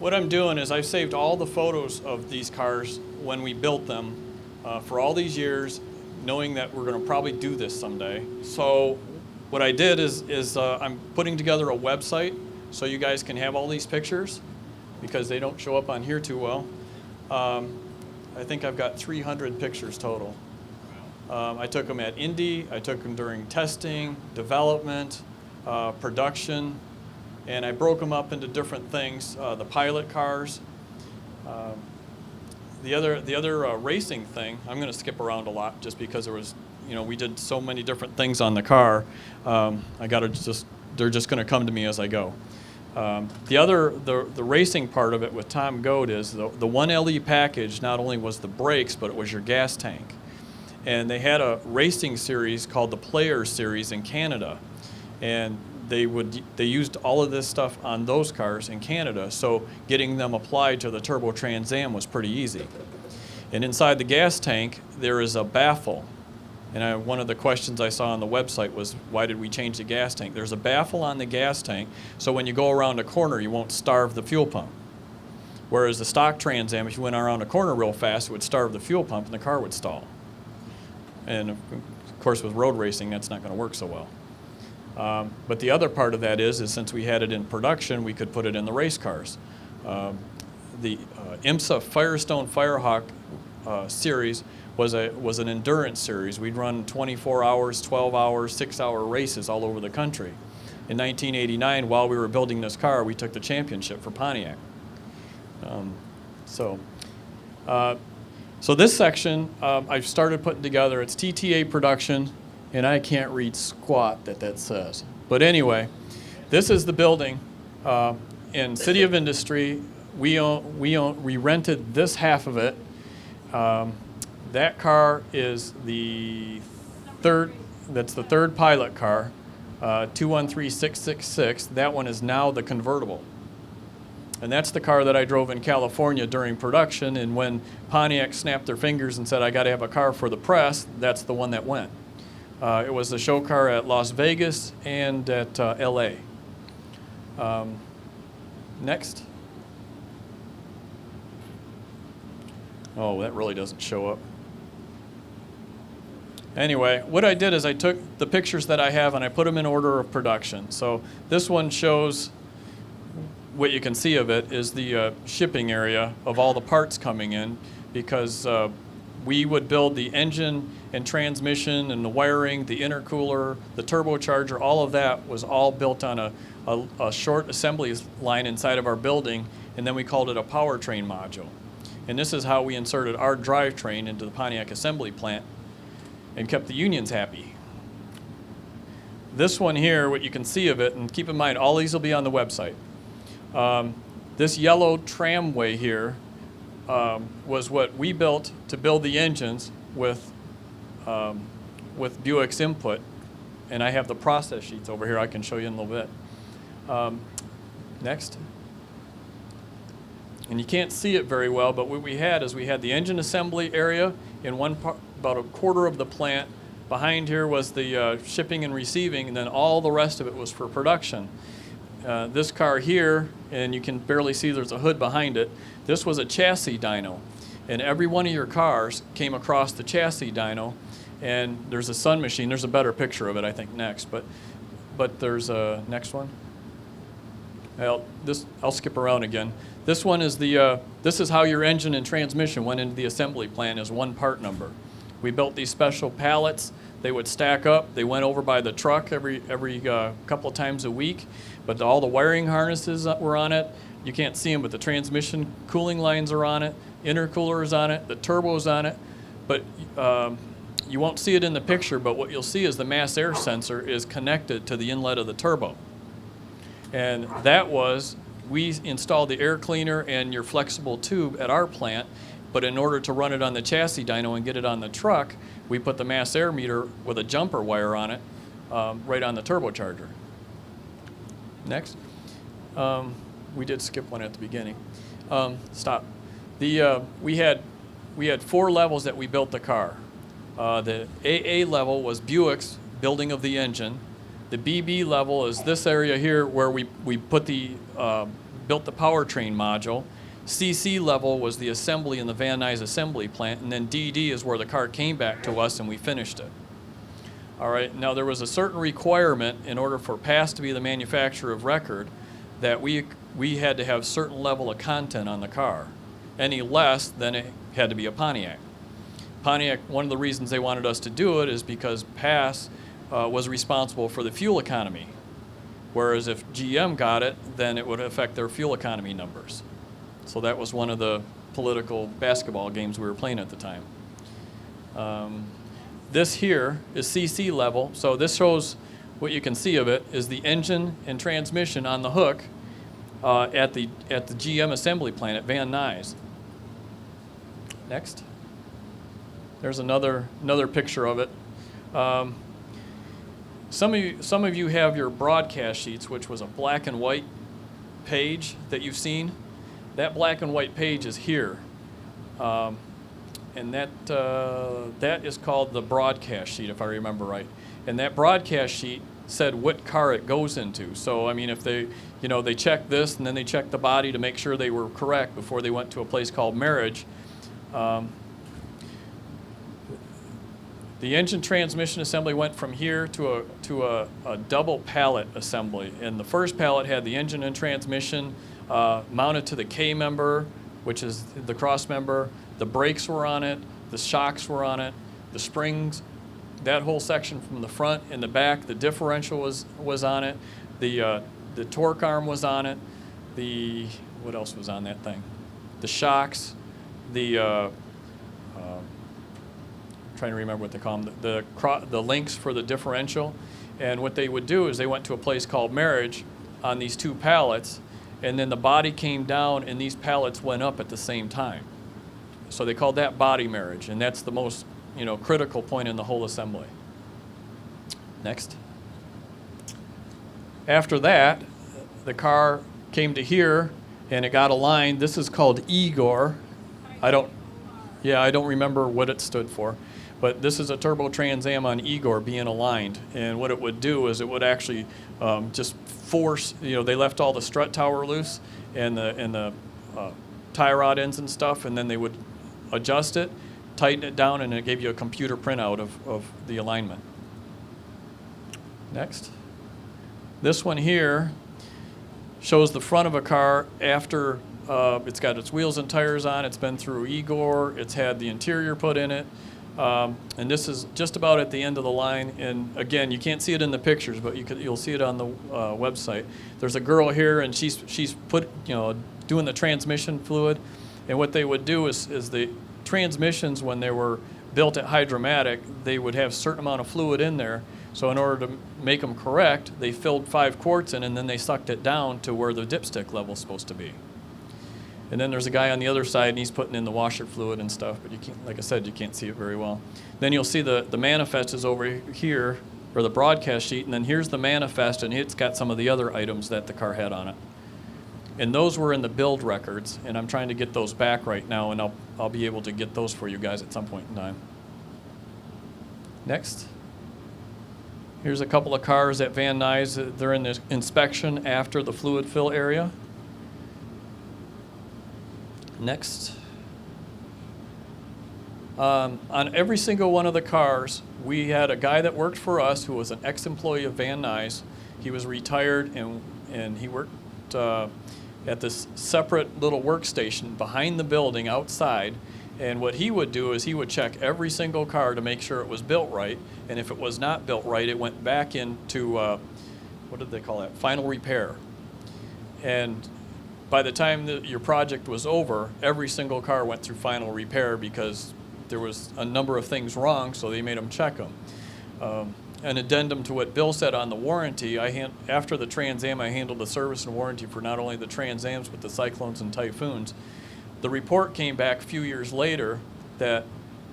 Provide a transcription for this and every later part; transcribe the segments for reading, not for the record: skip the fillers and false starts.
what I'm doing is I've saved all the photos of these cars when we built them for all these years, knowing that we're going to probably do this someday. So what I did is I'm putting together a website so you guys can have all these pictures because they don't show up on here too well. I think I've got 300 pictures total. I took them at Indy, I took them during testing, development, production, and I broke them up into different things. The pilot cars. The other racing thing, I'm going to skip around a lot just because there was, we did so many different things on the car. They're just going to come to me as I go. The racing part of it with Tom Goad is the 1LE package not only was the brakes, but it was your gas tank. And they had a racing series called the Players Series in Canada. And they used all of this stuff on those cars in Canada, so getting them applied to the Turbo Trans Am was pretty easy. And inside the gas tank, there is a baffle. And one of the questions I saw on the website was, why did we change the gas tank? There's a baffle on the gas tank, so when you go around a corner, you won't starve the fuel pump. Whereas the stock Trans Am, if you went around a corner real fast, it would starve the fuel pump and the car would stall. And of course, with road racing, that's not going to work so well. But the other part of that is since we had it in production, we could put it in the race cars. The IMSA Firestone Firehawk series was an endurance series. We'd run 24 hours, 12 hours, 6-hour races all over the country. In 1989, while we were building this car, we took the championship for Pontiac. So this section I've started putting together. It's TTA production, and I can't read squat that says. But anyway, this is the building in City of Industry. We rented this half of it. That car is the third. That's the third pilot car, 213666. That one is now the convertible. And that's the car that I drove in California during production, and when Pontiac snapped their fingers and said, I got to have a car for the press, that's the one that went. It was the show car at Las Vegas and at LA. Next. Oh, that really doesn't show up. Anyway, what I did is I took the pictures that I have and I put them in order of production. So this one shows, what you can see of it is the shipping area of all the parts coming in, because we would build the engine and transmission and the wiring, the intercooler, the turbocharger, all of that was all built on a short assembly line inside of our building, and then we called it a powertrain module. And this is how we inserted our drivetrain into the Pontiac assembly plant and kept the unions happy. This one here, what you can see of it, and keep in mind, all these will be on the website. This yellow tramway here was what we built to build the engines with Buick's input, and I have the process sheets over here I can show you in a little bit. Next. And you can't see it very well, but what we had is we had the engine assembly area in one part, about a quarter of the plant. Behind here was the shipping and receiving, and then all the rest of it was for production. This car here, and you can barely see there's a hood behind it, this was a chassis dyno. And every one of your cars came across the chassis dyno, and there's a Sun machine. There's a better picture of it, I think, next. But there's a next one. I'll skip around again. This one is this is how your engine and transmission went into the assembly plant as one part number. We built these special pallets. They would stack up. They went over by the truck every couple of times a week. But all the wiring harnesses were on it. You can't see them, but the transmission cooling lines are on it. Intercooler is on it. The turbo is on it. But you won't see it in the picture, but what you'll see is the mass air sensor is connected to the inlet of the turbo. And that was, we installed the air cleaner and your flexible tube at our plant, but in order to run it on the chassis dyno and get it on the truck, we put the mass air meter with a jumper wire on it right on the turbocharger. Next. We did skip one at the beginning. Stop. We had 4 levels that we built the car. The AA level was Buick's building of the engine. The BB level is this area here where we put the built the powertrain module. CC level was the assembly in the Van Nuys assembly plant, and then DD is where the car came back to us and we finished it. All right, now there was a certain requirement in order for PASS to be the manufacturer of record that we had to have certain level of content on the car. Any less, then it had to be a Pontiac. Pontiac, one of the reasons they wanted us to do it is because PASS was responsible for the fuel economy. Whereas if GM got it, then it would affect their fuel economy numbers. So that was one of the political basketball games we were playing at the time. This here is CC level. So this shows what you can see of it is the engine and transmission on the hook at the GM assembly plant at Van Nuys. Next. There's another picture of it. Some of you have your broadcast sheets, which was a black and white page that you've seen. That black and white page is here, and that is called the broadcast sheet, if I remember right. And that broadcast sheet said what car it goes into. So I mean, if they checked this and then they checked the body to make sure they were correct before they went to a place called Marriage. The engine transmission assembly went from here to a double pallet assembly. And the first pallet had the engine and transmission mounted to the K member, which is the cross member. The brakes were on it, the shocks were on it, the springs, that whole section from the front and the back, the differential was on it, the torque arm was on it, what else was on that thing? The shocks, trying to remember what they call them, the links for the differential. And what they would do is they went to a place called Marriage on these two pallets, and then the body came down and these pallets went up at the same time. So they called that body marriage, and that's the most critical point in the whole assembly. Next. After that, the car came to here and it got aligned. This is called Igor. I don't remember what it stood for. But this is a turbo Trans Am on Igor being aligned, and what it would do is it would actually just force. They left all the strut tower loose and the tie rod ends and stuff, and then they would adjust it, tighten it down, and it gave you a computer printout of the alignment. Next, this one here shows the front of a car after it's got its wheels and tires on. It's been through Igor. It's had the interior put in it. And this is just about at the end of the line. And again, you can't see it in the pictures, but you'll see it on the website. There's a girl here, and she's put doing the transmission fluid. And what they would do is the transmissions, when they were built at Hydromatic, they would have a certain amount of fluid in there. So in order to make them correct, they filled 5 quarts in, and then they sucked it down to where the dipstick level is supposed to be. And then there's a guy on the other side, and he's putting in the washer fluid and stuff, but you can't, like I said, you can't see it very well. Then you'll see the manifest is over here, or the broadcast sheet, and then here's the manifest, and it's got some of the other items that the car had on it. And those were in the build records, and I'm trying to get those back right now, and I'll be able to get those for you guys at some point in time. Next. Here's a couple of cars at Van Nuys. They're in the inspection after the fluid fill area. Next. On every single one of the cars, we had a guy that worked for us who was an ex-employee of Van Nuys. He was retired, and he worked at this separate little workstation behind the building outside. And what he would do is he would check every single car to make sure it was built right. And if it was not built right, it went back into, what did they call that? Final repair. And by the time that your project was over, every single car went through final repair because there was a number of things wrong, so they made them check them. An addendum to what Bill said on the warranty, after the Trans Am, I handled the service and warranty for not only the Trans Ams, but the Cyclones and Typhoons. The report came back a few years later that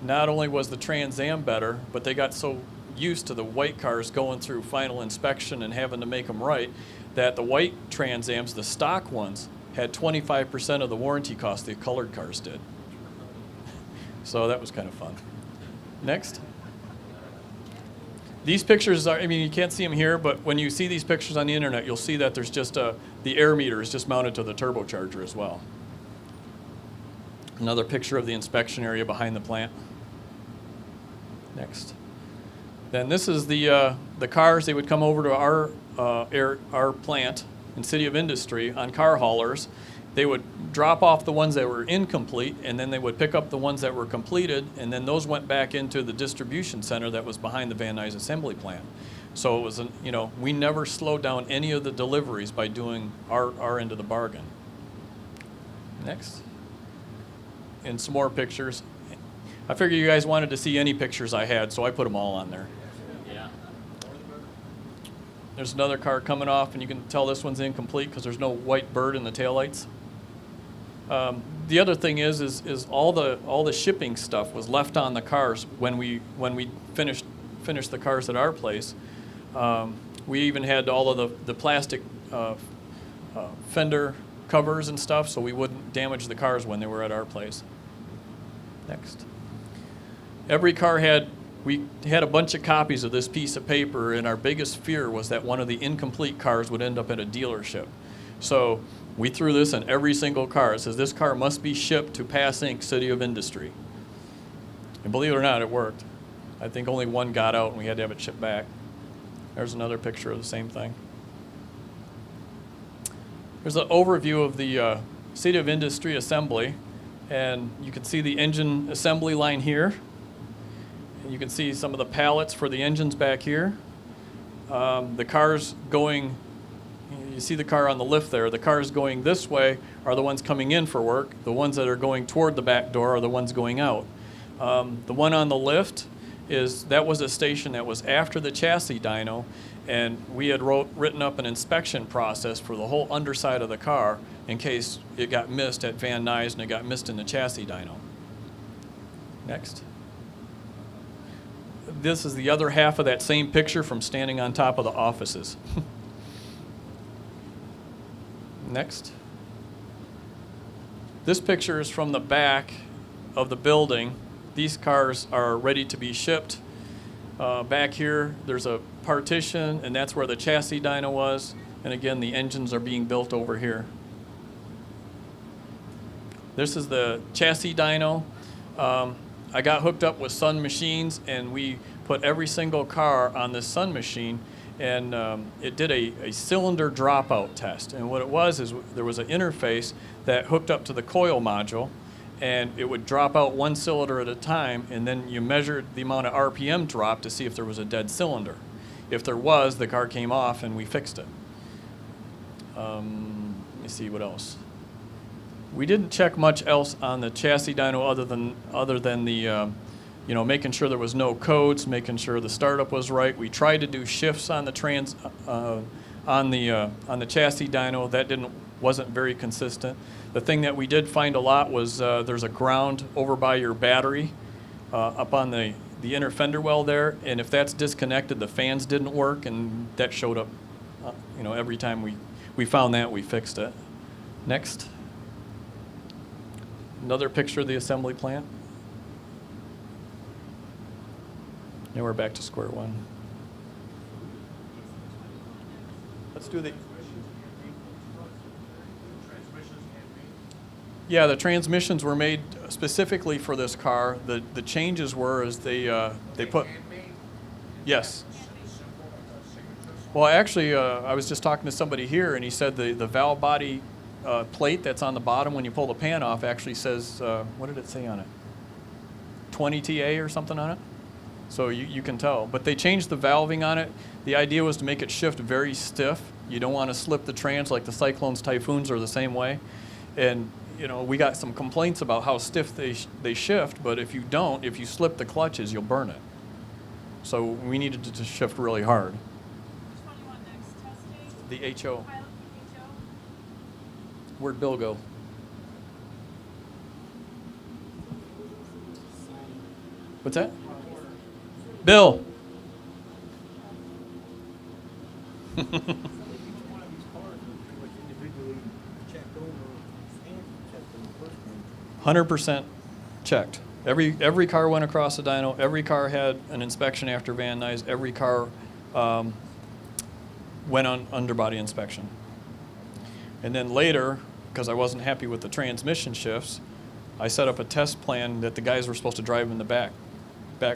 not only was the Trans Am better, but they got so used to the white cars going through final inspection and having to make them right, that the white Trans Ams, the stock ones, had 25% of the warranty cost the colored cars did. So that was kind of fun. Next. These pictures are, I mean, you can't see them here, but when you see these pictures on the internet, you'll see that there's just the air meter is just mounted to the turbocharger as well. Another picture of the inspection area behind the plant. Next. Then this is the cars. They would come over to our plant in City of Industry on car haulers. They would drop off the ones that were incomplete, and then they would pick up the ones that were completed, and then those went back into the distribution center that was behind the Van Nuys assembly plant. So it was, we never slowed down any of the deliveries by doing our end of the bargain. Next. And some more pictures. I figured you guys wanted to see any pictures I had, so I put them all on there. Yeah. There's another car coming off, and you can tell this one's incomplete because there's no white bird in the taillights. The other thing is all the shipping stuff was left on the cars when we finished the cars at our place. We even had all of the plastic fender covers and stuff, so we wouldn't damage the cars when they were at our place. Next. Every car we had a bunch of copies of this piece of paper, and our biggest fear was that one of the incomplete cars would end up at a dealership. So we threw this in every single car. It says this car must be shipped to Pass Inc., City of Industry. And believe it or not, it worked. I think only one got out and we had to have it shipped back. There's another picture of the same thing. There's an overview of the City of Industry assembly, and you can see the engine assembly line here. And you can see some of the pallets for the engines back here. The cars going, you see the car on the lift there. The cars going this way are the ones coming in for work. The ones that are going toward the back door are the ones going out. The one on the lift that was a station that was after the chassis dyno, and we had written up an inspection process for the whole underside of the car in case it got missed at Van Nuys and it got missed in the chassis dyno. Next. This is the other half of that same picture from standing on top of the offices. Next. This picture is from the back of the building. These cars are ready to be shipped. Back here, there's a partition, and that's where the chassis dyno was. And again, the engines are being built over here. This is the chassis dyno. I got hooked up with Sun machines, and we put every single car on this Sun machine, and it did a cylinder dropout test. And what it was is there was an interface that hooked up to the coil module, and it would drop out one cylinder at a time, and then you measured the amount of RPM drop to see if there was a dead cylinder. If there was, the car came off, and we fixed it. Let me see what else. We didn't check much else on the chassis dyno other than the making sure there was no codes, making sure the startup was right. We tried to do shifts on the on the chassis dyno. That wasn't very consistent. The thing that we did find a lot was there's a ground over by your battery up on the inner fender well there, and if that's disconnected, the fans didn't work, and that showed up. Every time we found that, we fixed it. Next. Another picture of the assembly plant. Now we're back to square one. Let's do the... Yeah, the transmissions were made specifically for this car. The changes were as they put... Yes. Well, actually, I was just talking to somebody here, and he said the valve body plate that's on the bottom when you pull the pan off actually says, what did it say on it? 20 TA or something on it? So you can tell. But they changed the valving on it. The idea was to make it shift very stiff. You don't want to slip the trans like the Cyclones, Typhoons are the same way. And we got some complaints about how stiff they shift, but if you slip the clutches, you'll burn it. So we needed to shift really hard. Which one do you want next? Testing? The HO. Pilot HO? Where'd Bill go? What's that? Bill. Each one of these cars was pretty much individually checked over and checked in the first one. 100% checked. Every car went across the dyno. Every car had an inspection after Van Nuys. Every car went on underbody inspection. And then later, because I wasn't happy with the transmission shifts, I set up a test plan that the guys were supposed to drive in the back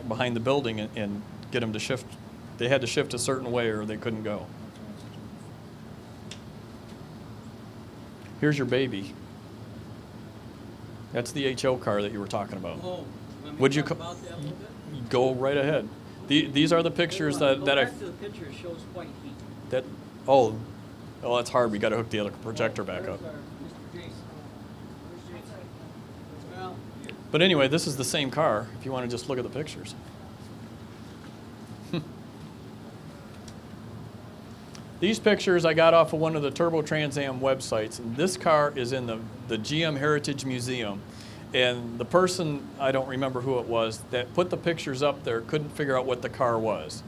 behind the building and get them to shift. They had to shift a certain way or they couldn't go. Here's your baby. That's the HO car that you were talking about. Oh, Would you talk co- about that a little bit? Go right ahead. These are the pictures Go that I. back to the picture, it shows white heat. That oh, well that's hard. We got to hook the other projector back up. There's our Mr. Jason. Where's Jason? Well, But anyway, this is the same car. If you want to just look at the pictures. These pictures I got off of one of the Turbo Trans Am websites, and this car is in the GM Heritage Museum. And the person, I don't remember who it was, that put the pictures up there couldn't figure out what the car was.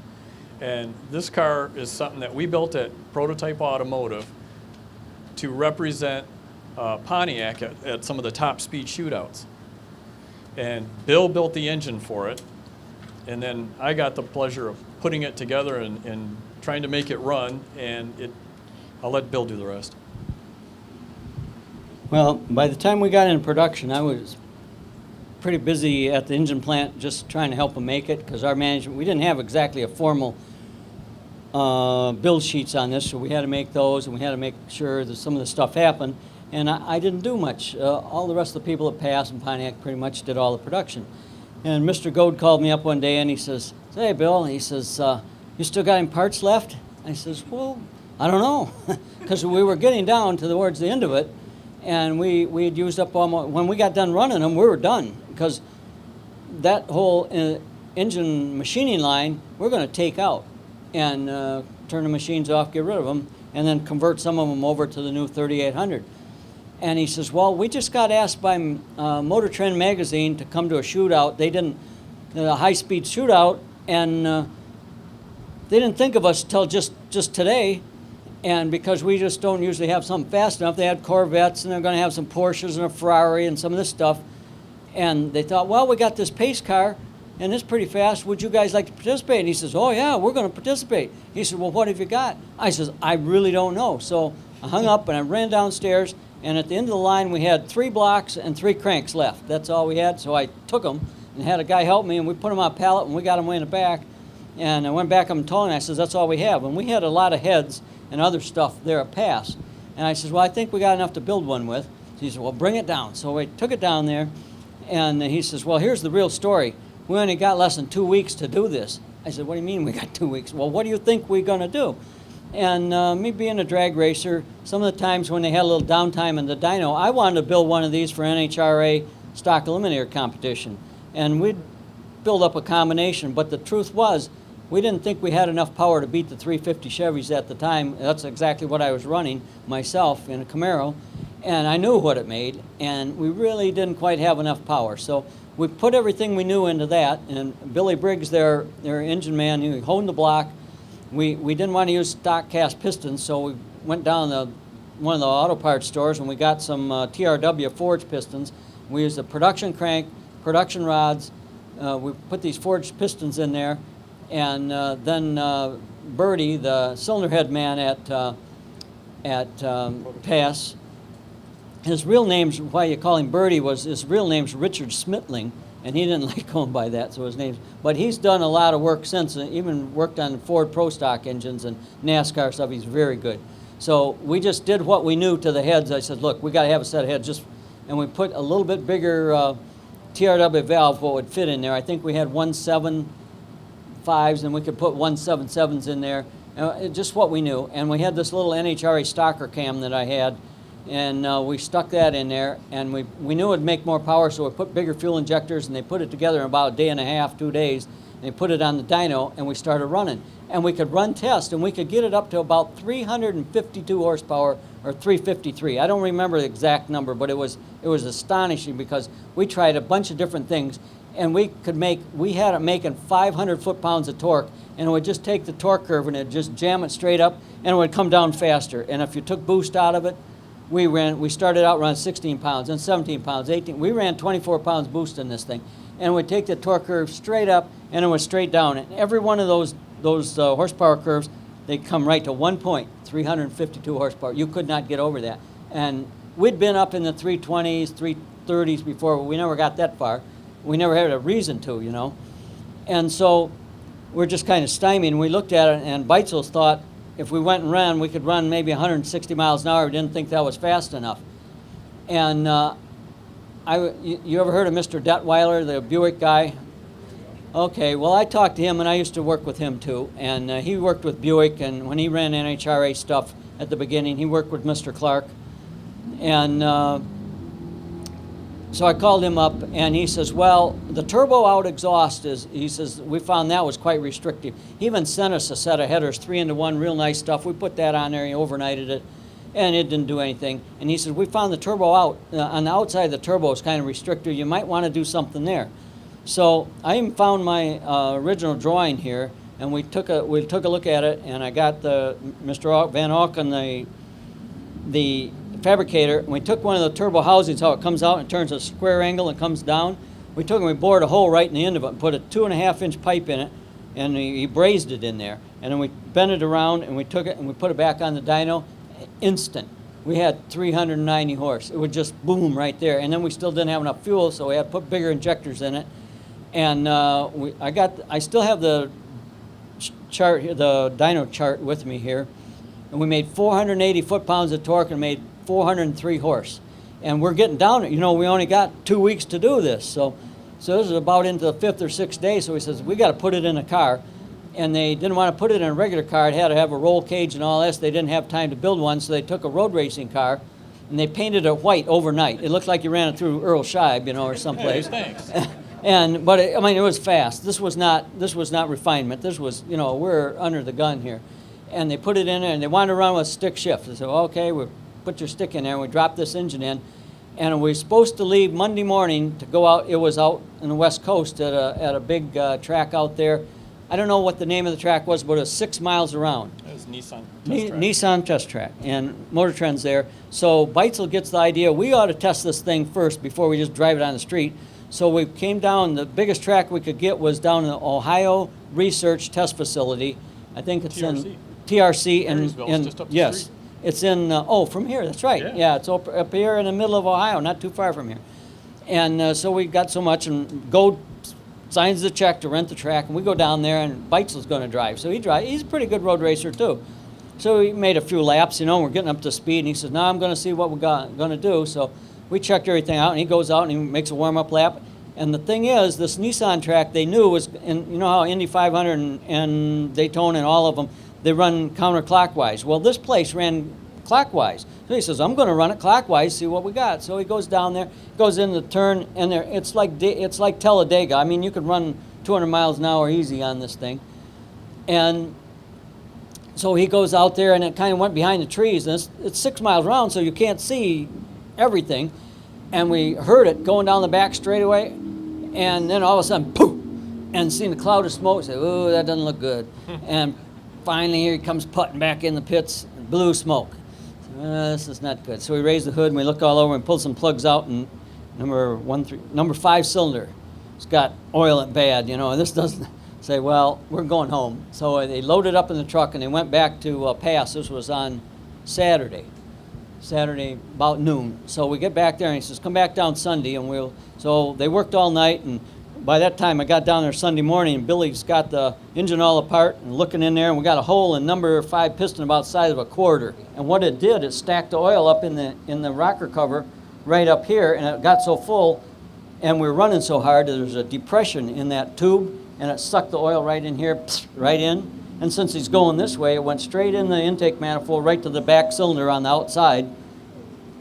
And this car is something that we built at Prototype Automotive to represent Pontiac at some of the top speed shootouts. And Bill built the engine for it, and then I got the pleasure of putting it together and trying to make it run, and I'll let Bill do the rest. Well, by the time we got into production, I was pretty busy at the engine plant just trying to help them make it, because our management, we didn't have exactly a formal build sheets on this, so we had to make those, and we had to make sure that some of the stuff happened, and I didn't do much. All the rest of the people at Pass and Pontiac pretty much did all the production. And Mr. Goad called me up one day, and he says, "Hey, Bill," he says, "you still got any parts left?" I says, "Well, I don't know," because we were getting down towards the end of it, and we had used up almost, when we got done running them, we were done, because that whole engine machining line, we're going to take out and turn the machines off, get rid of them, and then convert some of them over to the new 3800. And he says, "Well, we just got asked by Motor Trend magazine to come to a shootout. They didn't, a high-speed shootout, and they didn't think of us till just today. And because we just don't usually have something fast enough, they had Corvettes, and they're going to have some Porsches and a Ferrari and some of this stuff. And they thought, well, we got this pace car, and it's pretty fast. Would you guys like to participate?" And he says, "Oh, yeah, we're going to participate." He said, "Well, what have you got?" I says, "I really don't know." So I hung up, and I ran downstairs, and at the end of the line, we had 3 blocks and 3 cranks left. That's all we had. So I took them and had a guy help me, and we put them on a pallet, and we got them way in the back. And I went back up and told him, I says, "That's all we have." And we had a lot of heads and other stuff there at Pass. And I says, "Well, I think we got enough to build one with." So he said, "Well, bring it down." So we took it down there, and he says, "Well, here's the real story. We only got less than 2 weeks to do this." I said, "What do you mean we got 2 weeks?" "Well, what do you think we're going to do?" And me being a drag racer, some of the times when they had a little downtime in the dyno, I wanted to build one of these for NHRA stock eliminator competition. And we'd build up a combination, but the truth was, we didn't think we had enough power to beat the 350 Chevys at the time. That's exactly what I was running myself in a Camaro, and I knew what it made, and we really didn't quite have enough power. So we put everything we knew into that, and Billy Briggs, their engine man, he honed the block. We didn't want to use stock cast pistons, so we went down to one of the auto parts stores, and we got some TRW forged pistons. We used a production crank, production rods. We put these forged pistons in there, and then Birdie, the cylinder head man at Pass, his real name's, why you call him Birdie, was his real name's Richard Smitling, and he didn't like going by that, so his name's, but he's done a lot of work since, even worked on Ford Pro Stock engines and NASCAR stuff. He's very good. So we just did what we knew to the heads. I said, "Look, we got to have a set of heads," and we put a little bit bigger TRW valve, what would fit in there. I think we had 1.75s, and we could put 1.77s in there, just what we knew. And we had this little NHRA stalker cam that I had, and we stuck that in there, and we knew it would make more power, so we put bigger fuel injectors, and they put it together in about a day and a half, 2 days, and they put it on the dyno, and we started running. And we could run tests, and we could get it up to about 352 horsepower, or 353. I don't remember the exact number, but it was astonishing, because we tried a bunch of different things, and we had it making 500 foot-pounds of torque, and it would just take the torque curve and it'd just jam it straight up, and it would come down faster. And if you took boost out of it, we started out running 16 pounds, then 17 pounds, 18. We ran 24 pounds boost in this thing, and we'd take the torque curve straight up, and it was straight down. And every one of those horsepower curves, they come right to 1 point, 352 horsepower. You could not get over that. And we'd been up in the 320s, 330s before, but we never got that far. We never had a reason to, you know. And so we're just kind of stymied, and we looked at it, and Beitzel's thought if we went and ran, we could run maybe 160 miles an hour. We didn't think that was fast enough. And you ever heard of Mr. Detweiler, the Buick guy? Okay, well, I talked to him, and I used to work with him too. And he worked with Buick, and when he ran NHRA stuff at the beginning, he worked with Mr. Clark. And so I called him up, and he says, well, the turbo out exhaust he says, we found that was quite restrictive. He even sent us a set of headers, 3-into-1, real nice stuff. We put that on there, he overnighted it, and it didn't do anything. And he says, we found the turbo out, on the outside of the turbo is kind of restrictive. You might want to do something there. So I even found my original drawing here, and we took a look at it, and I got Mr. Van Auken, the fabricator, and we took one of the turbo housings, how it comes out and turns a square angle and comes down. We took and we bored a hole right in the end of it and put a 2.5-inch pipe in it, and he brazed it in there. And then we bent it around, and we took it and we put it back on the dyno. Instant. We had 390 horse. It would just boom right there. And then we still didn't have enough fuel, so we had to put bigger injectors in it. And I still have the chart here, the dyno chart with me here. And we made 480 foot-pounds of torque and made 403 horse. And we're getting down, you know, we only got 2 weeks to do this. So this is about into the 5th or 6th day. So he says, we got to put it in a car. And they didn't want to put it in a regular car. It had to have a roll cage and all this. They didn't have time to build one, so they took a road racing car and they painted it white overnight. It looked like you ran it through Earl Scheib, you know, or someplace. Hey, thanks. But it was fast. This was not refinement. This was, you know, we're under the gun here. And they put it in there, and they wanted to run with stick shift. They said, okay, we put your stick in there, and we dropped this engine in. And we were supposed to leave Monday morning to go out. It was out in the West Coast at a big track out there. I don't know what the name of the track was, but it was 6 miles around. It was Nissan test track. Nissan test track, and Motor Trend's there. So Beitzel gets the idea, we ought to test this thing first before we just drive it on the street. So we came down, the biggest track we could get was down in the Ohio Research Test Facility. I think it's TRC. in TRC. Marysville, it's just up the yes, street. it's in, from here, that's right. Yeah. It's up here in the middle of Ohio, not too far from here. And so we got so much, and Gold signs the check to rent the track, and we go down there, and Beitzel's going to drive. So he's a pretty good road racer too. So he made a few laps, you know, and we're getting up to speed, and he says, now I'm going to see what we're going to do. So we checked everything out, and he goes out and he makes a warm-up lap. And the thing is, this Nissan track they knew was, and you know how Indy 500 and Daytona and all of them, they run counterclockwise. Well, this place ran clockwise. So he says, I'm going to run it clockwise, see what we got. So he goes down there, goes in the turn, and it's like Talladega. I mean, you could run 200 miles an hour easy on this thing. And so he goes out there, and it kind of went behind the trees. And it's 6 miles around, so you can't see everything. And we heard it going down the back straightaway, and then all of a sudden, poof, and seen a cloud of smoke. Say, "Ooh, that doesn't look good." And finally, here he comes putting back in the pits, blue smoke. This is not good. So we raise the hood and we look all over and pull some plugs out, and number 5 cylinder, it's got oil and bad, you know. And this doesn't say, well, we're going home. So they loaded up in the truck and they went back to Pass. This was on Saturday about noon. So we get back there and he says, come back down Sunday and so they worked all night, and by that time I got down there Sunday morning and Billy's got the engine all apart and looking in there, and we got a hole in number 5 piston about the size of a quarter. And what it did, it stacked the oil up in the rocker cover right up here, and it got so full and we were running so hard that there's a depression in that tube, and it sucked the oil right in here, right in. And since he's going this way, it went straight in the intake manifold right to the back cylinder on the outside.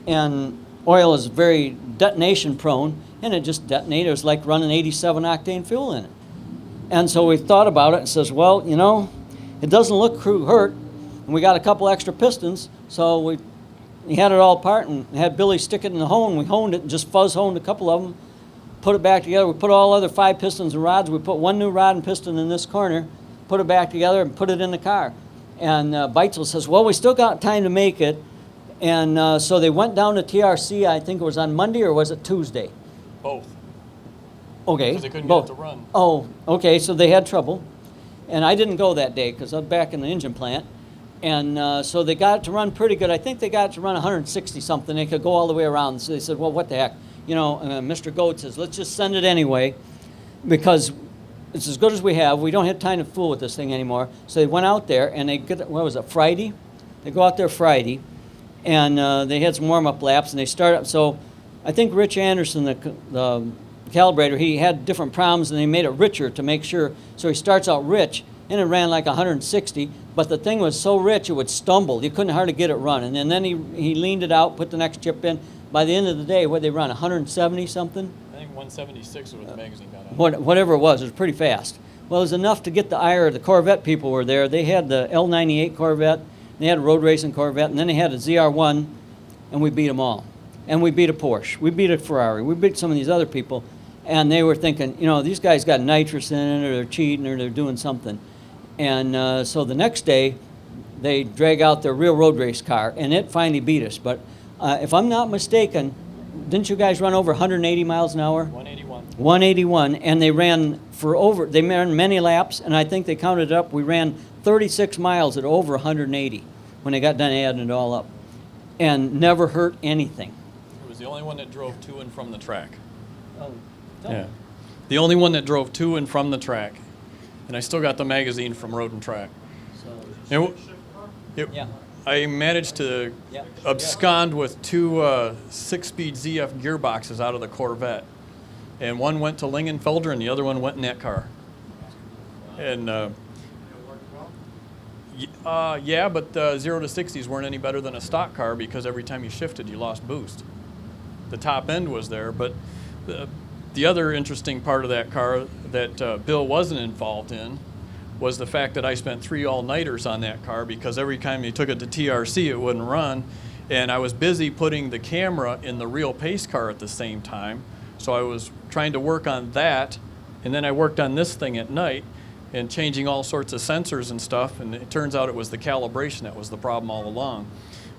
And oil is very detonation prone, and it just detonated. It was like running 87 octane fuel in it. And so we thought about it and says, well, you know, it doesn't look hurt, and we got a couple extra pistons. So we had it all apart and had Billy stick it in the hone. We honed it and just fuzz honed a couple of them, put it back together. We put all other 5 pistons and rods. We put 1 new rod and piston in this corner, put it back together, and put it in the car. And Beitzel says, well, we still got time to make it. And so they went down to TRC, I think it was on Monday, or was it Tuesday? Both. Okay. Because they couldn't get both. it to run. Oh, okay, so they had trouble. And I didn't go that day because I was back in the engine plant. And so they got it to run pretty good. I think they got it to run 160 something. They could go all the way around. So they said, well, what the heck? You know, Mr. Goat says, let's just send it anyway because it's as good as we have. We don't have time to fool with this thing anymore. So they went out there and they get, what was it, Friday? They go out there Friday and they had some warm-up laps and they start up. So I think Rich Anderson, the calibrator, he had different problems and they made it richer to make sure. So he starts out rich and it ran like 160, but the thing was so rich it would stumble. You couldn't hardly get it running. And then he leaned it out, put the next chip in. By the end of the day, what they run, 170 something? I think 176 was what the magazine got out. Whatever it was pretty fast. Well, it was enough to get the ire. The Corvette people were there. They had the L98 Corvette, they had a road racing Corvette, and then they had a ZR1, and we beat them all. And we beat a Porsche. We beat a Ferrari. We beat some of these other people, and they were thinking, you know, these guys got nitrous in it, or they're cheating, or they're doing something. And so the next day, they drag out their real road race car, and it finally beat us. But if I'm not mistaken, didn't you guys run over 180 miles an hour? 181. 181, and they ran many laps, and I think they counted it up. We ran 36 miles at over 180 when they got done adding it all up, and never hurt anything. It was the only one that drove to and from the track. Oh, Yeah. The only one that drove to and from the track. And I still got the magazine from Road and Track. Yeah. I managed to Yeah. abscond with two 6-speed ZF gearboxes out of the Corvette. And one went to Lingenfelder and the other one went in that car. And yeah, but 0 to 60s weren't any better than a stock car because every time you shifted, you lost boost. The top end was there, but the other interesting part of that car that Bill wasn't involved in was the fact that I spent 3 all-nighters on that car because every time you took it to TRC, it wouldn't run. And I was busy putting the camera in the real pace car at the same time. So I was trying to work on that, and then I worked on this thing at night and changing all sorts of sensors and stuff, and it turns out it was the calibration that was the problem all along.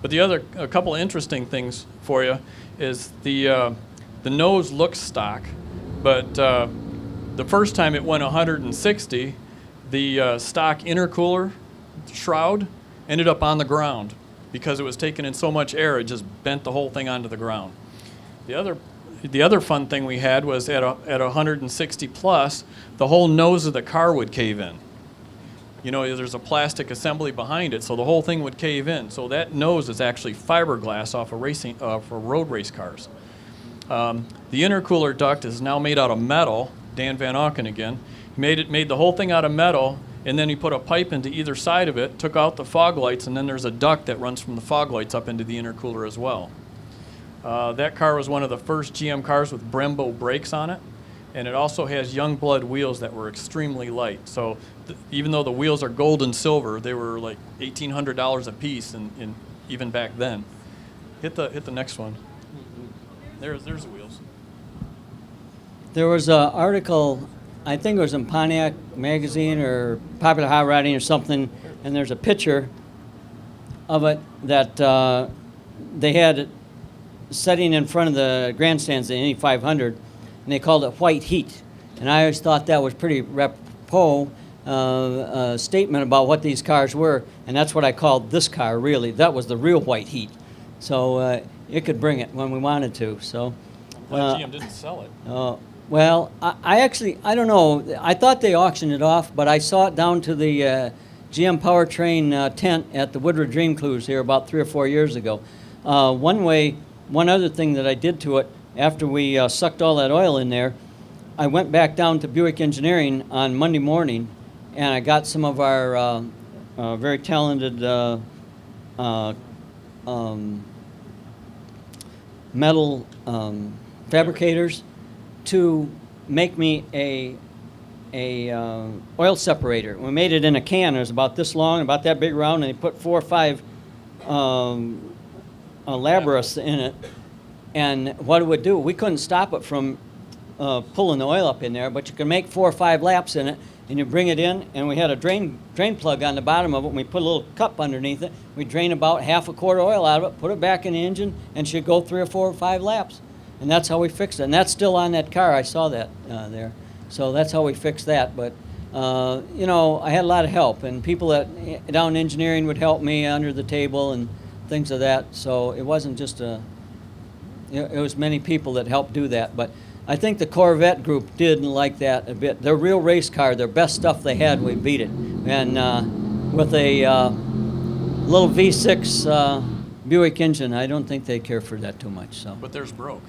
But a couple of interesting things for you is the nose looks stock, but the first time it went 160, the stock intercooler shroud ended up on the ground because it was taking in so much air, it just bent the whole thing onto the ground. The other fun thing we had was at 160 plus, the whole nose of the car would cave in. You know, there's a plastic assembly behind it, so the whole thing would cave in. So that nose is actually fiberglass off of for road race cars. The intercooler duct is now made out of metal. Dan Van Auken again. He made the whole thing out of metal, and then he put a pipe into either side of it, took out the fog lights, and then there's a duct that runs from the fog lights up into the intercooler as well. That car was one of the first GM cars with Brembo brakes on it, and it also has Youngblood wheels that were extremely light. So even though the wheels are gold and silver, they were like $1,800 a piece, and even back then. Hit the next one. There's the wheels. There was an article, I think it was in Pontiac Magazine or Popular Hot Rodding or something, and there's a picture of it that they had it setting in front of the grandstands in Indy 500, and they called it white heat. And I always thought that was pretty repos statement about what these cars were, and that's what I called this car, really. That was the real white heat. So it could bring it when we wanted to. So. I'm glad GM didn't sell it. Well, I don't know. I thought they auctioned it off, but I saw it down to the GM Powertrain tent at the Woodward Dream Cruise here about 3 or 4 years ago. One other thing that I did to it, after we sucked all that oil in there, I went back down to Buick Engineering on Monday morning, and I got some of our very talented metal fabricators to make me a oil separator. We made it in a can. It was about this long, about that big round, and they put 4 or 5 Labradors in it. And what it would do, we couldn't stop it from pulling the oil up in there, but you could make 4 or 5 laps in it, and you bring it in, and we had a drain plug on the bottom of it, and we put a little cup underneath it. We drain about half a quart of oil out of it, put it back in the engine, and she'd go 3 or 4 or 5 laps. And that's how we fixed it. And that's still on that car. I saw that there. So that's how we fixed that. But, you know, I had a lot of help. And people that down in engineering would help me under the table and things of that. So it wasn't just it was many people that helped do that. But I think the Corvette group didn't like that a bit. Their real race car, their best stuff they had, we beat it. And with a little V6 Buick engine, I don't think they care for that too much. So. But theirs broke.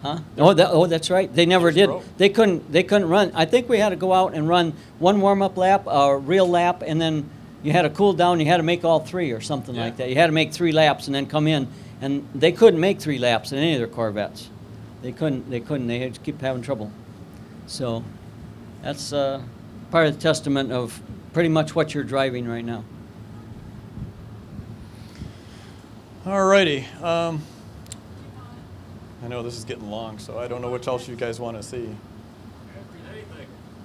Huh? Oh, that's right. They never did. broke. They couldn't run. I think we had to go out and run one warm-up lap, a real lap, and then you had to cool down. You had to make all three or something Yeah. like that. You had to make 3 laps and then come in. And they couldn't make 3 laps in any of their Corvettes. They couldn't. They had to keep having trouble. So that's part of the testament of pretty much what you're driving right now. Alrighty. I know this is getting long, so I don't know what else you guys want to see.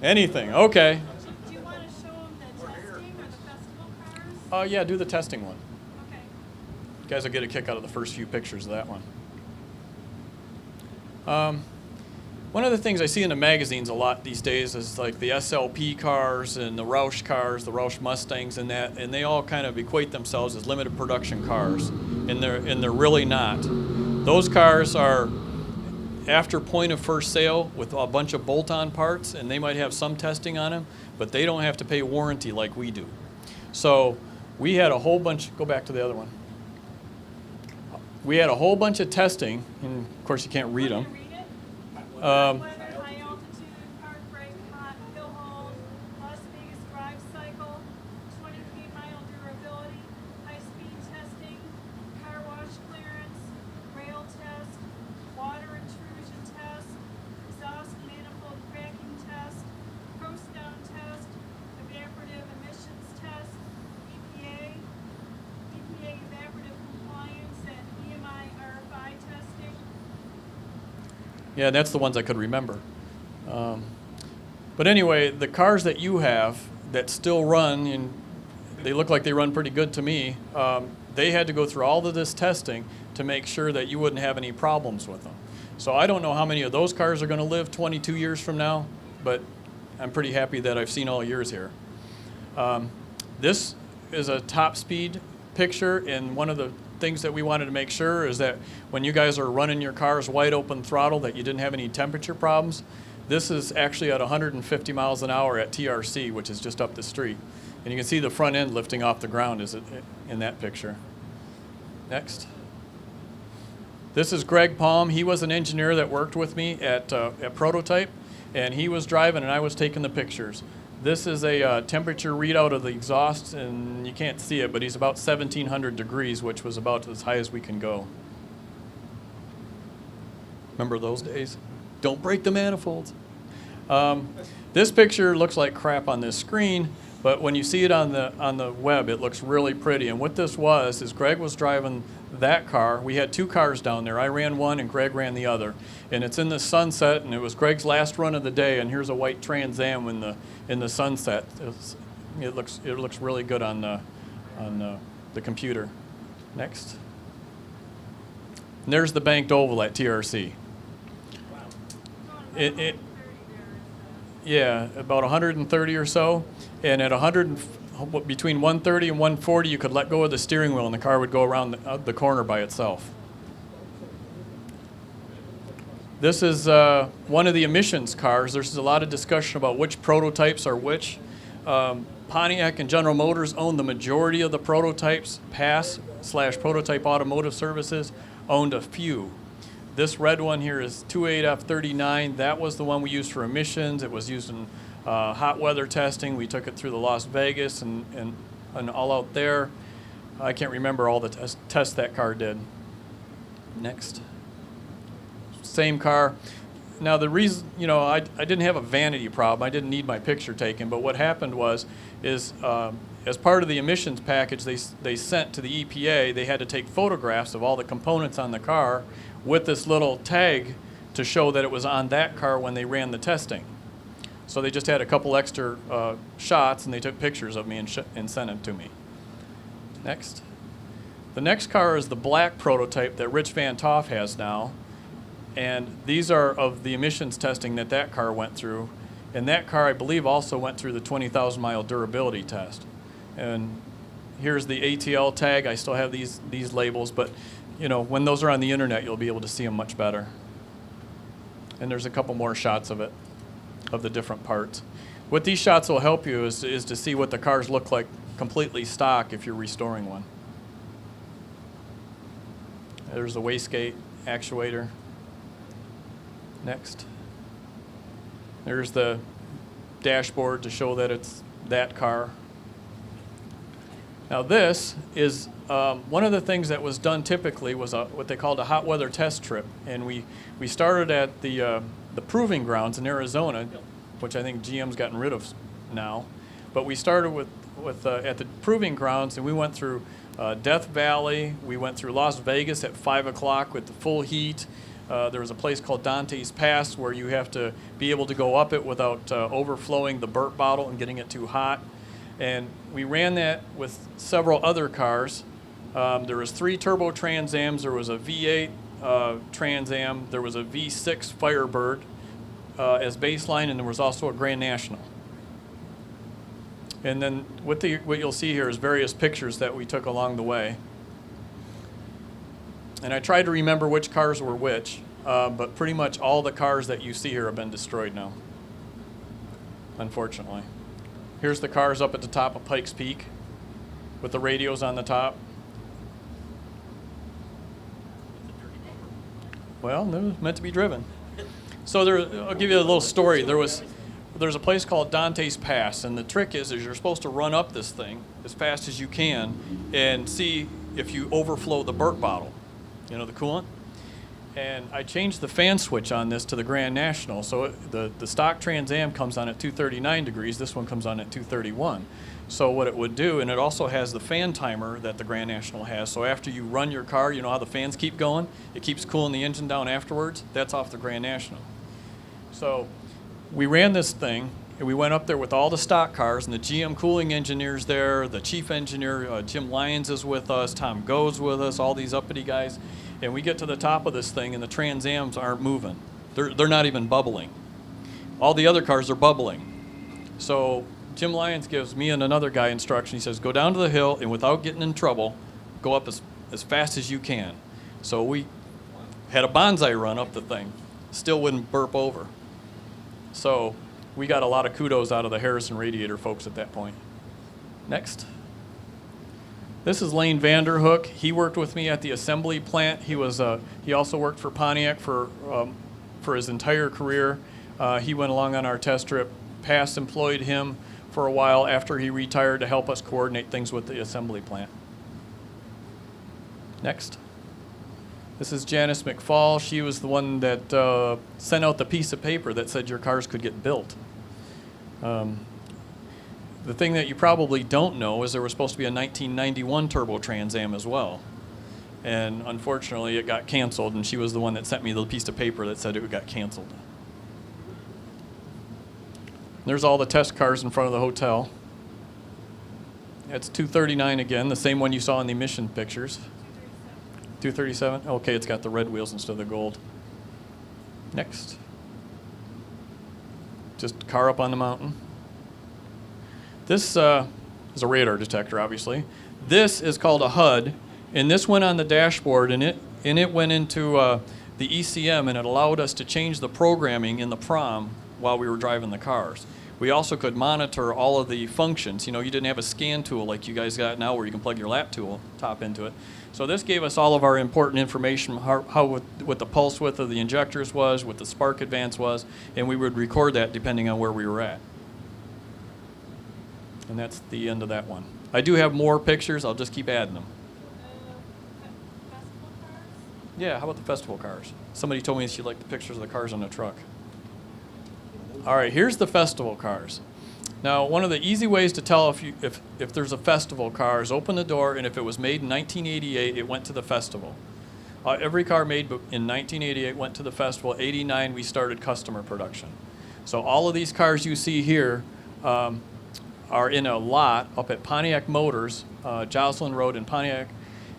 Anything. Okay. Do you want to show them the testing or the festival cars? Yeah, do the testing one. Okay. You guys will get a kick out of the first few pictures of that one. One of the things I see in the magazines a lot these days is like the SLP cars and the Roush cars, the Roush Mustangs and that, and they all kind of equate themselves as limited production cars, and they're really not. Those cars are after point of first sale with a bunch of bolt-on parts, and they might have some testing on them, but they don't have to pay warranty like we do. So we had a whole bunch, go back to the other one. We had a whole bunch of testing, and of course you can't read them. Read it. Um, Weather, high altitude, park brake, hot, hill hold, Las Vegas drive cycle, 23-mile durability, high-speed testing, car wash clearance, rail test, water intrusion test, exhaust manifold cracking test, coast down test, evaporative emissions test, EPA evaporative compliance, and EMI RFI testing. Yeah, that's the ones I could remember. But anyway, the cars that you have that still run, and they look like they run pretty good to me, they had to go through all of this testing to make sure that you wouldn't have any problems with them. So I don't know how many of those cars are going to live 22 years from now, but I'm pretty happy that I've seen all yours here. This is a top speed picture, and one of the things that we wanted to make sure is that when you guys are running your cars wide open throttle that you didn't have any temperature problems. This is actually at 150 miles an hour at TRC, which is just up the street. And you can see the front end lifting off the ground in that picture. Next. This is Greg Palm. He was an engineer that worked with me at Prototype, and he was driving and I was taking the pictures. This is a temperature readout of the exhaust, and you can't see it, but he's about 1,700 degrees, which was about as high as we can go. Remember those days? Don't break the manifolds. This picture looks like crap on this screen, but when you see it on the web, it looks really pretty. And what this was is Greg was driving that car. We had 2 cars down there. I ran one and Greg ran the other. And it's in the sunset, and it was Greg's last run of the day. And here's a white Trans Am in the sunset. It looks really good on the computer. Next. And there's the banked oval at TRC. Yeah, about 130 or so, and at between 130 and 140, you could let go of the steering wheel, and the car would go around the corner by itself. This is one of the emissions cars. There's a lot of discussion about which prototypes are which. Pontiac and General Motors own the majority of the prototypes. Pass/Prototype Automotive Services owned a few. This red one here is 28F39. That was the one we used for emissions. It was used in hot weather testing. We took it through the Las Vegas and all out there. I can't remember all the tests that car did. Next. Same car. Now the reason, I didn't have a vanity problem. I didn't need my picture taken. But what happened is as part of the emissions package they sent to the EPA, they had to take photographs of all the components on the car with this little tag to show that it was on that car when they ran the testing. So they just had a couple extra shots, and they took pictures of me and sent it to me. Next. The next car is the black prototype that Rich Van Toff has now. And these are of the emissions testing that that car went through. And that car, I believe, also went through the 20,000 mile durability test. And here's the ATL tag. I still have these labels, but you know, when those are on the internet, you'll be able to see them much better. And there's a couple more shots of it, of the different parts. What these shots will help you is to see what the cars look like completely stock if you're restoring one. There's a wastegate actuator. Next. There's the dashboard to show that it's that car. Now this is one of the things that was done typically was what they called a hot weather test trip, and we started at the proving grounds in Arizona, which I think GM's gotten rid of now, but we started with at the proving grounds, and we went through Death Valley. We went through Las Vegas at 5 o'clock with the full heat. There was a place called Dante's Pass where you have to be able to go up it without overflowing the burp bottle and getting it too hot. And we ran that with several other cars. There was 3 turbo Trans Ams. There was a V8 Trans Am. There was a V6 Firebird as baseline, and there was also a Grand National. And then what you'll see here is various pictures that we took along the way. And I tried to remember which cars were which, but pretty much all the cars that you see here have been destroyed now, unfortunately. Here's the cars up at the top of Pikes Peak with the radios on the top. Well, they're meant to be driven. So I'll give you a little story. There's a place called Dante's Pass, and the trick is you're supposed to run up this thing as fast as you can and see if you overflow the burp bottle, you know, the coolant. And I changed the fan switch on this to the Grand National, so the stock Trans Am comes on at 239 degrees, this one comes on at 231. So what it would do, and it also has the fan timer that the Grand National has, so after you run your car, you know how the fans keep going? It keeps cooling the engine down afterwards. That's off the Grand National. So we ran this thing, and we went up there with all the stock cars, and the GM cooling engineers there, the chief engineer, Jim Lyons is with us, Tom Goes with us, all these uppity guys. And we get to the top of this thing, and the Trans Ams aren't moving. They're not even bubbling. All the other cars are bubbling. So Jim Lyons gives me and another guy instruction. He says, go down to the hill, and without getting in trouble, go up as fast as you can. So we had a bonsai run up the thing. Still wouldn't burp over. So we got a lot of kudos out of the Harrison Radiator folks at that point. Next. This is Lane Vanderhook. He worked with me at the assembly plant. He also worked for Pontiac for his entire career. He went along on our test trip. Pass employed him for a while after he retired to help us coordinate things with the assembly plant. Next. This is Janice McFall. She was the one that sent out the piece of paper that said your cars could get built. The thing that you probably don't know is there was supposed to be a 1991 Turbo Trans Am as well. And unfortunately, it got canceled, and she was the one that sent me the piece of paper that said it got canceled. There's all the test cars in front of the hotel. It's 239 again, the same one you saw in the emission pictures. 237? Okay, it's got the red wheels instead of the gold. Next. Just car up on the mountain. This is a radar detector, obviously. This is called a HUD, and this went on the dashboard, and it went into the ECM, and it allowed us to change the programming in the prom while we were driving the cars. We also could monitor all of the functions. You know, you didn't have a scan tool like you guys got now where you can plug your laptop into it. So this gave us all of our important information, what the pulse width of the injectors was, what the spark advance was, and we would record that depending on where we were at. And that's the end of that one. I do have more pictures. I'll just keep adding them. Festival cars? Yeah, how about the festival cars? Somebody told me she liked the pictures of the cars on the truck. All right, here's the festival cars. Now, one of the easy ways to tell if there's a festival car is open the door, and if it was made in 1988, it went to the festival. Every car made in 1988 went to the festival. 89, we started customer production. So all of these cars you see here are in a lot up at Pontiac Motors, Joslyn Road in Pontiac,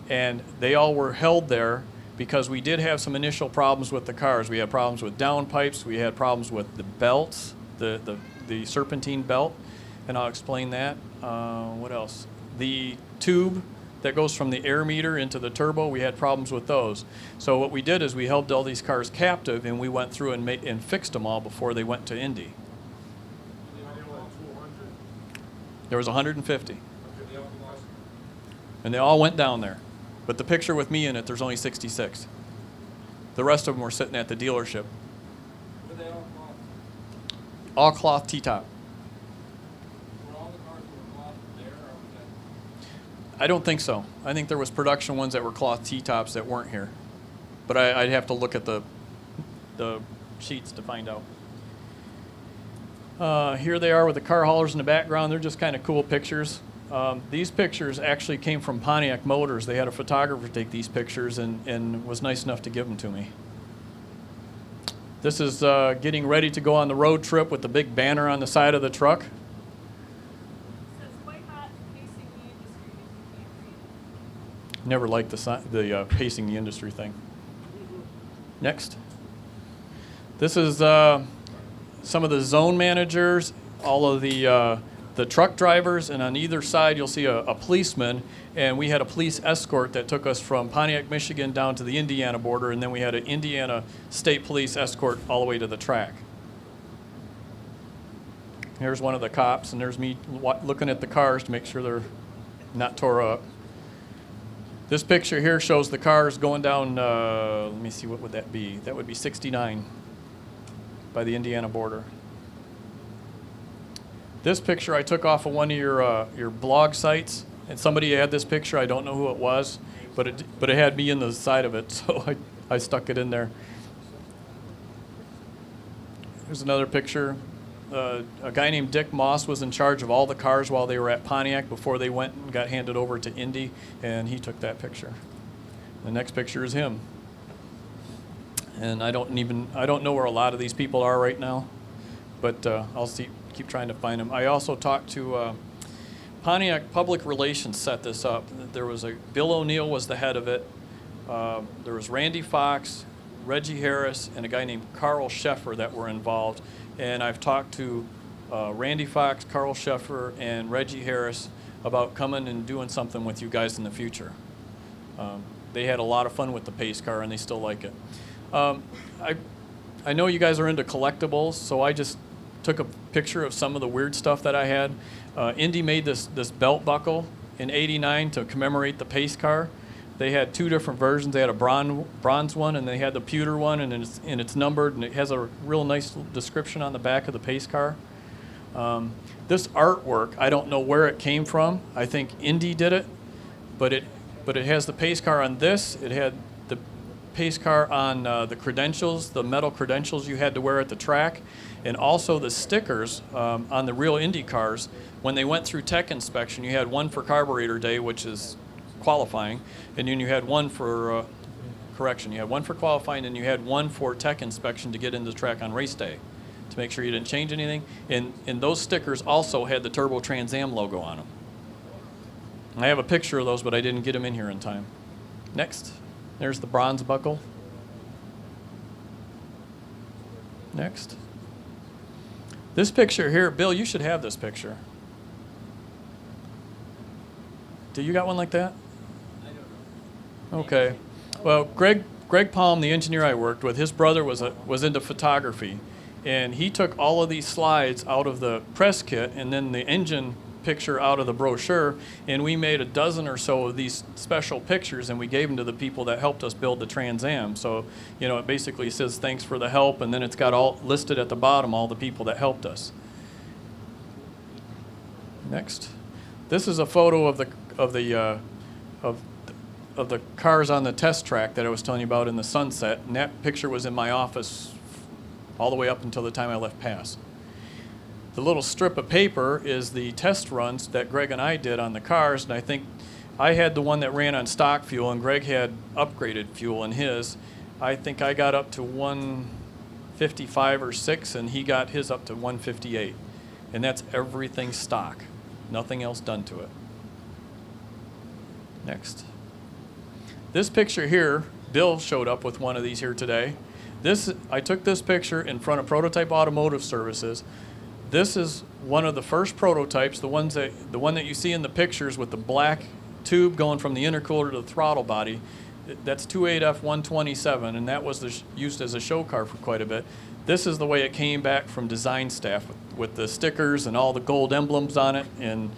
and they all were held there because we did have some initial problems with the cars. We had problems with downpipes. We had problems with the belts, the serpentine belt, and I'll explain that. What else? The tube that goes from the air meter into the turbo, we had problems with those. So what we did is we held all these cars captive, and we went through and fixed them all before they went to Indy. There was 150. And they all went down there. But the picture with me in it, there's only 66. The rest of them were sitting at the dealership. Were they all cloth? All cloth T-top. Were all the cars that were cloth there, or was that? I don't think so. I think there was production ones that were cloth T-tops that weren't here. But I'd have to look at the sheets to find out. Here they are with the car haulers in the background. They're just kind of cool pictures. These pictures actually came from Pontiac Motors. They had a photographer take these pictures and was nice enough to give them to me. This is getting ready to go on the road trip with the big banner on the side of the truck. It says white hot pacing the industry if you can't read it. Never liked the pacing the industry thing. Next. This is some of the zone managers, all of the truck drivers, and on either side you'll see a policeman, and we had a police escort that took us from Pontiac, Michigan down to the Indiana border, and then we had an Indiana State Police escort all the way to the track. Here's one of the cops, and there's me looking at the cars to make sure they're not tore up. This picture here shows the cars going down, let me see, what would that be? That would be 69 by the Indiana border. This picture I took off of one of your blog sites, and somebody had this picture. I don't know who it was, but it had me in the side of it, so I stuck it in there. Here's another picture. A guy named Dick Moss was in charge of all the cars while they were at Pontiac before they went and got handed over to Indy, and he took that picture. The next picture is him. And I don't know where a lot of these people are right now, but I'll keep trying to find them. I also talked to Pontiac Public Relations set this up. There was Bill O'Neill was the head of it. There was Randy Fox, Reggie Harris, and a guy named Carl Sheffer that were involved. And I've talked to Randy Fox, Carl Sheffer, and Reggie Harris about coming and doing something with you guys in the future. They had a lot of fun with the pace car, and they still like it. I know you guys are into collectibles, so I just took a picture of some of the weird stuff that I had. Indy made this belt buckle in '89 to commemorate the pace car. They had two different versions. They had a bronze one, and they had the pewter one, and it's numbered, and it has a real nice description on the back of the pace car. This artwork, I don't know where it came from. I think Indy did it, but it has the pace car on this. It had the pace car on the credentials, the metal credentials you had to wear at the track, and also the stickers on the real Indy cars. When they went through tech inspection, you had one for carburetor day, which is qualifying, and then you had one for you had one for qualifying, and you had one for tech inspection to get into the track on race day to make sure you didn't change anything. And those stickers also had the Turbo Trans Am logo on them. I have a picture of those, but I didn't get them in here in time. Next. There's the bronze buckle. Next. This picture here, Bill, you should have this picture. Do you got one like that? I don't know. Okay. Well, Greg Palm, the engineer I worked with, his brother was into photography, and he took all of these slides out of the press kit and then the engine picture out of the brochure, and we made a dozen or so of these special pictures, and we gave them to the people that helped us build the Trans Am. So, it basically says thanks for the help, and then it's got all listed at the bottom all the people that helped us. Next. This is a photo of the cars on the test track that I was telling you about in the sunset, and that picture was in my office all the way up until the time I left Pass. The little strip of paper is the test runs that Greg and I did on the cars, and I think I had the one that ran on stock fuel, and Greg had upgraded fuel in his. I think I got up to 155 or 6, and he got his up to 158. And that's everything stock. Nothing else done to it. Next. This picture here, Bill showed up with one of these here today. I took this picture in front of Prototype Automotive Services. This is one of the first prototypes, the one that you see in the pictures with the black tube going from the intercooler to the throttle body. That's 28F127, and that was used as a show car for quite a bit. This is the way it came back from design staff with the stickers and all the gold emblems on it. And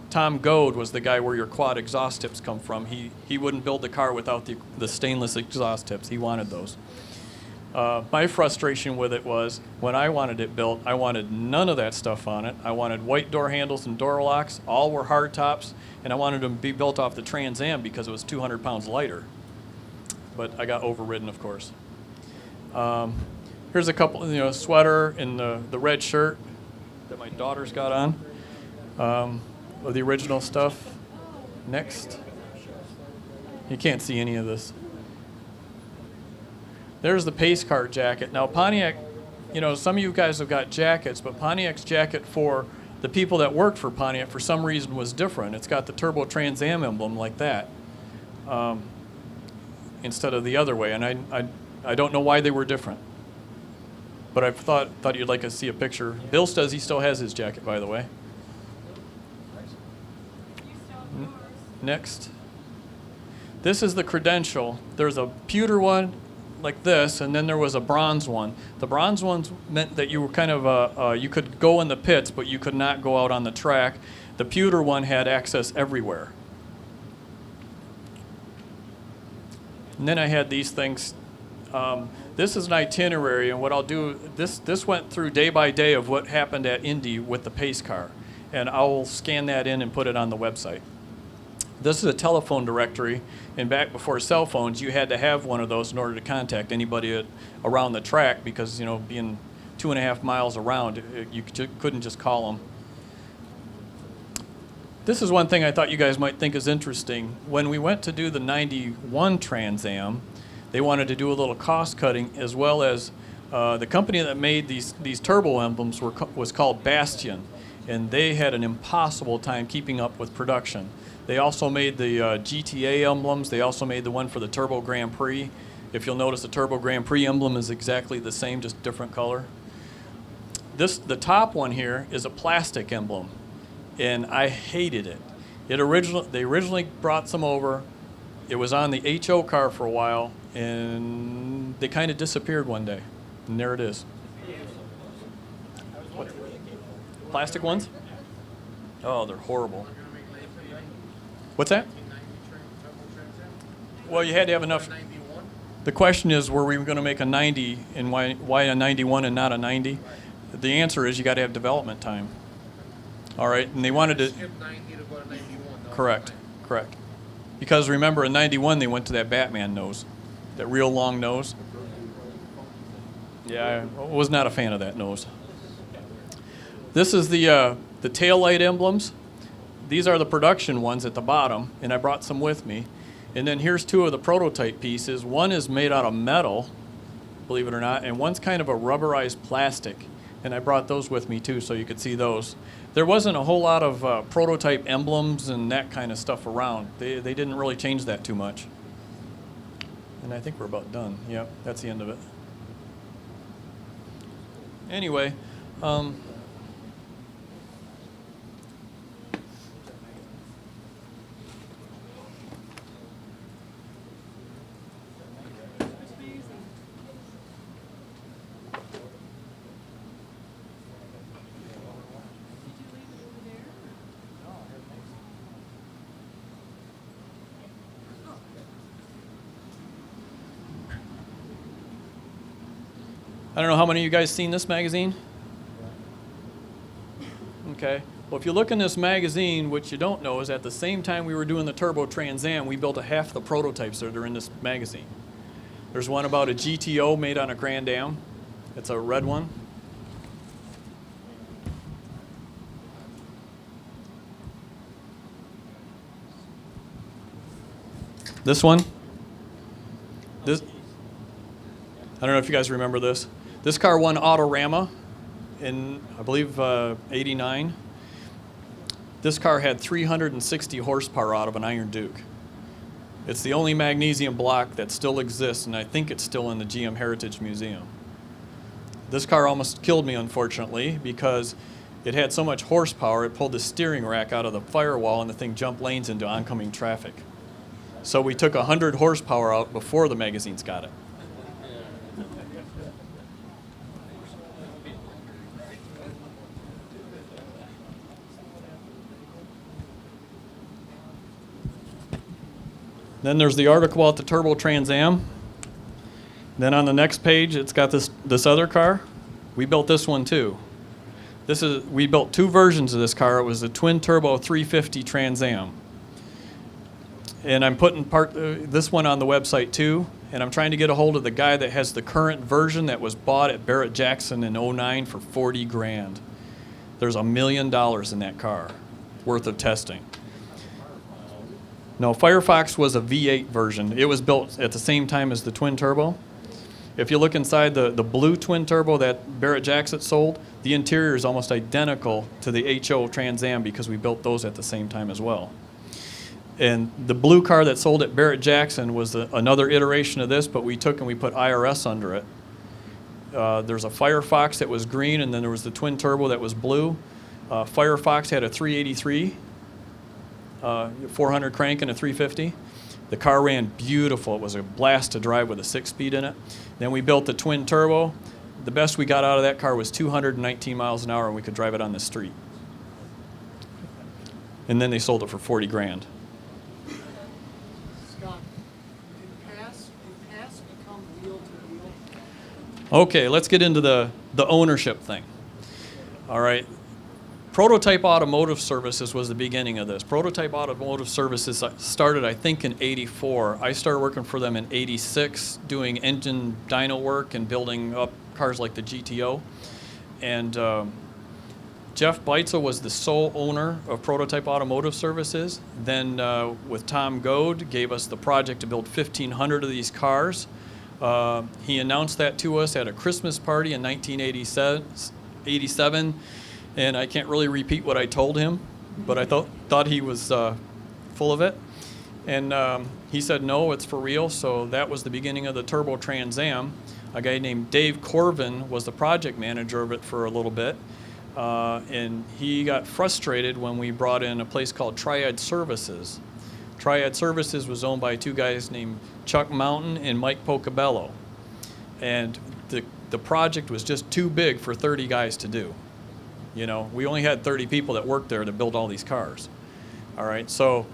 Tom Goad was the guy where your quad exhaust tips come from. He wouldn't build the car without the stainless exhaust tips. He wanted those. My frustration with it was when I wanted it built, I wanted none of that stuff on it. I wanted white door handles and door locks. All were hard tops, and I wanted them to be built off the Trans Am because it was 200 pounds lighter. But I got overridden, of course. Here's a couple, sweater and the red shirt that my daughter's got on. Of the original stuff. Next. You can't see any of this. There's the pace car jacket. Now Pontiac, some of you guys have got jackets, but Pontiac's jacket for the people that worked for Pontiac for some reason was different. It's got the Turbo Trans Am emblem like that, instead of the other way. And I don't know why they were different. But I thought you'd like to see a picture. Bill says he still has his jacket, by the way. Next. This is the credential. There's a pewter one like this, and then there was a bronze one. The bronze ones meant that you were kind of you could go in the pits, but you could not go out on the track. The pewter one had access everywhere. And then I had these things. This is an itinerary, and what I'll do, this went through day by day of what happened at Indy with the pace car, and I'll scan that in and put it on the website. This is a telephone directory, and back before cell phones, you had to have one of those in order to contact anybody around the track because, being 2.5 miles around, you couldn't just call them. This is one thing I thought you guys might think is interesting. When we went to do the 91 Trans Am, they wanted to do a little cost cutting, as well as the company that made these turbo emblems was called Bastion, and they had an impossible time keeping up with production. They also made the GTA emblems. They also made the one for the Turbo Grand Prix. If you'll notice, the Turbo Grand Prix emblem is exactly the same, just different color. The top one here is a plastic emblem, and I hated it. They originally brought some over. It was on the HO car for a while, and they kind of disappeared one day, and there it is. What? Plastic ones? Oh, they're horrible. What's that? Well, you had to have enough. The question is, were we going to make a 90, and why a 91 and not a 90? The answer is you got to have development time. All right, and they wanted to. Skip 90 to go to 91. Correct. Because remember, in 91 they went to that Batman nose, that real long nose. Yeah, I was not a fan of that nose. This is the taillight emblems. These are the production ones at the bottom, and I brought some with me. And then here's two of the prototype pieces. One is made out of metal, believe it or not, and one's kind of a rubberized plastic. And I brought those with me too, so you could see those. There wasn't a whole lot of prototype emblems and that kind of stuff around. They didn't really change that too much. And I think we're about done. Yep, that's the end of it. Anyway, I don't know how many of you guys seen this magazine? Okay. Well, if you look in this magazine, what you don't know is at the same time we were doing the Turbo Trans Am, we built half the prototypes that are in this magazine. There's one about a GTO made on a Grand Am. It's a red one. This one. This. I don't know if you guys remember this. This car won Autorama in, I believe, 89. This car had 360 horsepower out of an Iron Duke. It's the only magnesium block that still exists, and I think it's still in the GM Heritage Museum. This car almost killed me, unfortunately, because it had so much horsepower, it pulled the steering rack out of the firewall and the thing jumped lanes into oncoming traffic. So we took 100 horsepower out before the magazines got it. Then there's the article about the Turbo Trans Am. Then on the next page, it's got this other car. We built this one too. We built two versions of this car. It was a twin turbo 350 Trans Am. And I'm putting this one on the website too. And I'm trying to get a hold of the guy that has the current version that was bought at Barrett Jackson in '09 for 40 grand. There's $1 million in that car worth of testing. No, Firefox was a V8 version. It was built at the same time as the twin turbo. If you look inside the blue twin turbo that Barrett Jackson sold, the interior is almost identical to the HO Trans Am because we built those at the same time as well. And the blue car that sold at Barrett Jackson was another iteration of this, but we took and we put IRS under it. There's a Firefox that was green, and then there was the twin turbo that was blue. Firefox had a 383, 400 crank and a 350. The car ran beautiful. It was a blast to drive with a 6-speed in it. Then we built the twin turbo. The best we got out of that car was 219 miles an hour, and we could drive it on the street. And then they sold it for 40 grand. Scott, did pass become wheel to wheel? Okay, let's get into the ownership thing. All right. Prototype Automotive Services was the beginning of this. Prototype Automotive Services started, I think, in '84. I started working for them in '86, doing engine dyno work and building up cars like the GTO. And Jeff Beitzel was the sole owner of Prototype Automotive Services. Then with Tom Goad, gave us the project to build 1,500 of these cars. He announced that to us at a Christmas party in 1987. And I can't really repeat what I told him, but I thought he was full of it. And he said, no, it's for real. So that was the beginning of the Turbo Trans Am. A guy named Dave Corvin was the project manager of it for a little bit. And he got frustrated when we brought in a place called Triad Services. Triad Services was owned by two guys named Chuck Mountain and Mike Pocabello. And the project was just too big for 30 guys to do. You know, we only had 30 people that worked there to build all these cars. All right, so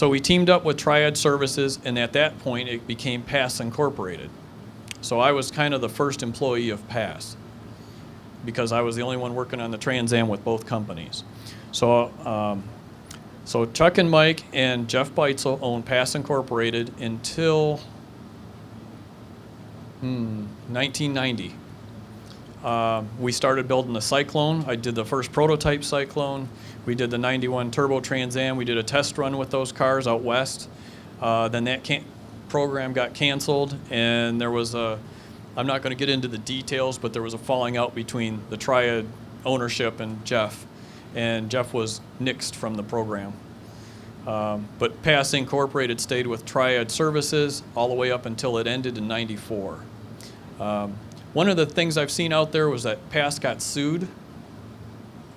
we teamed up with Triad Services, and at that point, it became PASS Incorporated. So I was kind of the first employee of PASS because I was the only one working on the Trans Am with both companies. So Chuck and Mike and Jeff Beitzel owned PASS Incorporated until 1990. We started building the Cyclone. I did the first prototype Cyclone. We did the '91 Turbo Trans Am. We did a test run with those cars out west. Then that program got canceled, and there was I'm not going to get into the details, but there was a falling out between the Triad ownership and Jeff was nixed from the program. But PASS Incorporated stayed with Triad Services all the way up until it ended in '94. One of the things I've seen out there was that PASS got sued,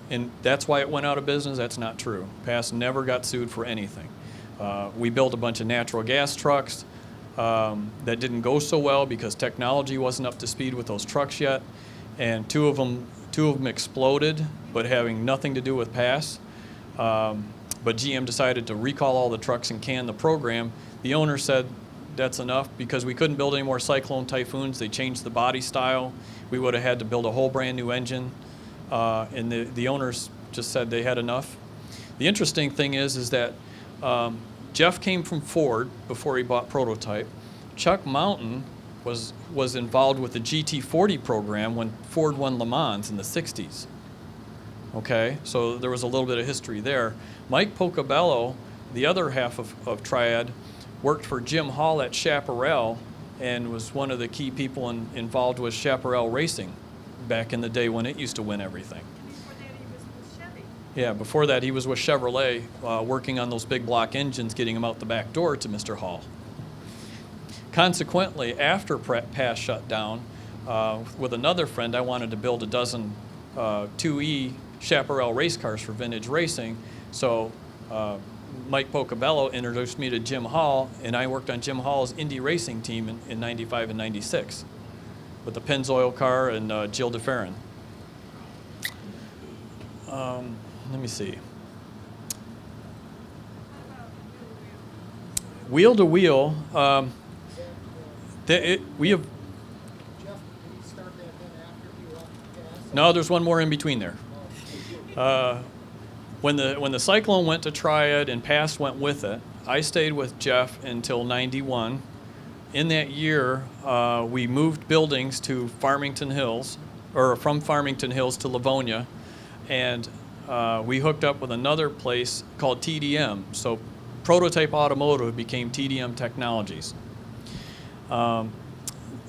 and that's why it went out of business. That's not true. PASS never got sued for anything. We built a bunch of natural gas trucks that didn't go so well because technology wasn't up to speed with those trucks yet, and two of them exploded, but having nothing to do with PASS. But GM decided to recall all the trucks and can the program. The owner said, that's enough because we couldn't build any more Cyclone Typhoons. They changed the body style. We would have had to build a whole brand new engine. And the owners just said they had enough. The interesting thing is that Jeff came from Ford before he bought Prototype. Chuck Mountain was involved with the GT40 program when Ford won Le Mans in the 60s. Okay, so there was a little bit of history there. Mike Pocabello, the other half of Triad, worked for Jim Hall at Chaparral and was one of the key people involved with Chaparral Racing back in the day when it used to win everything. Before that, he was with Chevy. Yeah, before that, he was with Chevrolet, working on those big block engines, getting them out the back door to Mr. Hall. Consequently, after PASS shut down, with another friend, I wanted to build a dozen 2E Chaparral race cars for vintage racing. So Mike Pocabello introduced me to Jim Hall, and I worked on Jim Hall's Indy racing team in 95 and 96 with the Pennzoil car and Jill DeFerrin. Let me see. Wheel to wheel, we have. Jeff, did he start that then after he left PASS? No, there's one more in between there. When the Cyclone went to Triad and PASS went with it, I stayed with Jeff until '91. In that year, we moved buildings to Farmington Hills, or from Farmington Hills to Livonia, and we hooked up with another place called TDM. So Prototype Automotive became TDM Technologies. I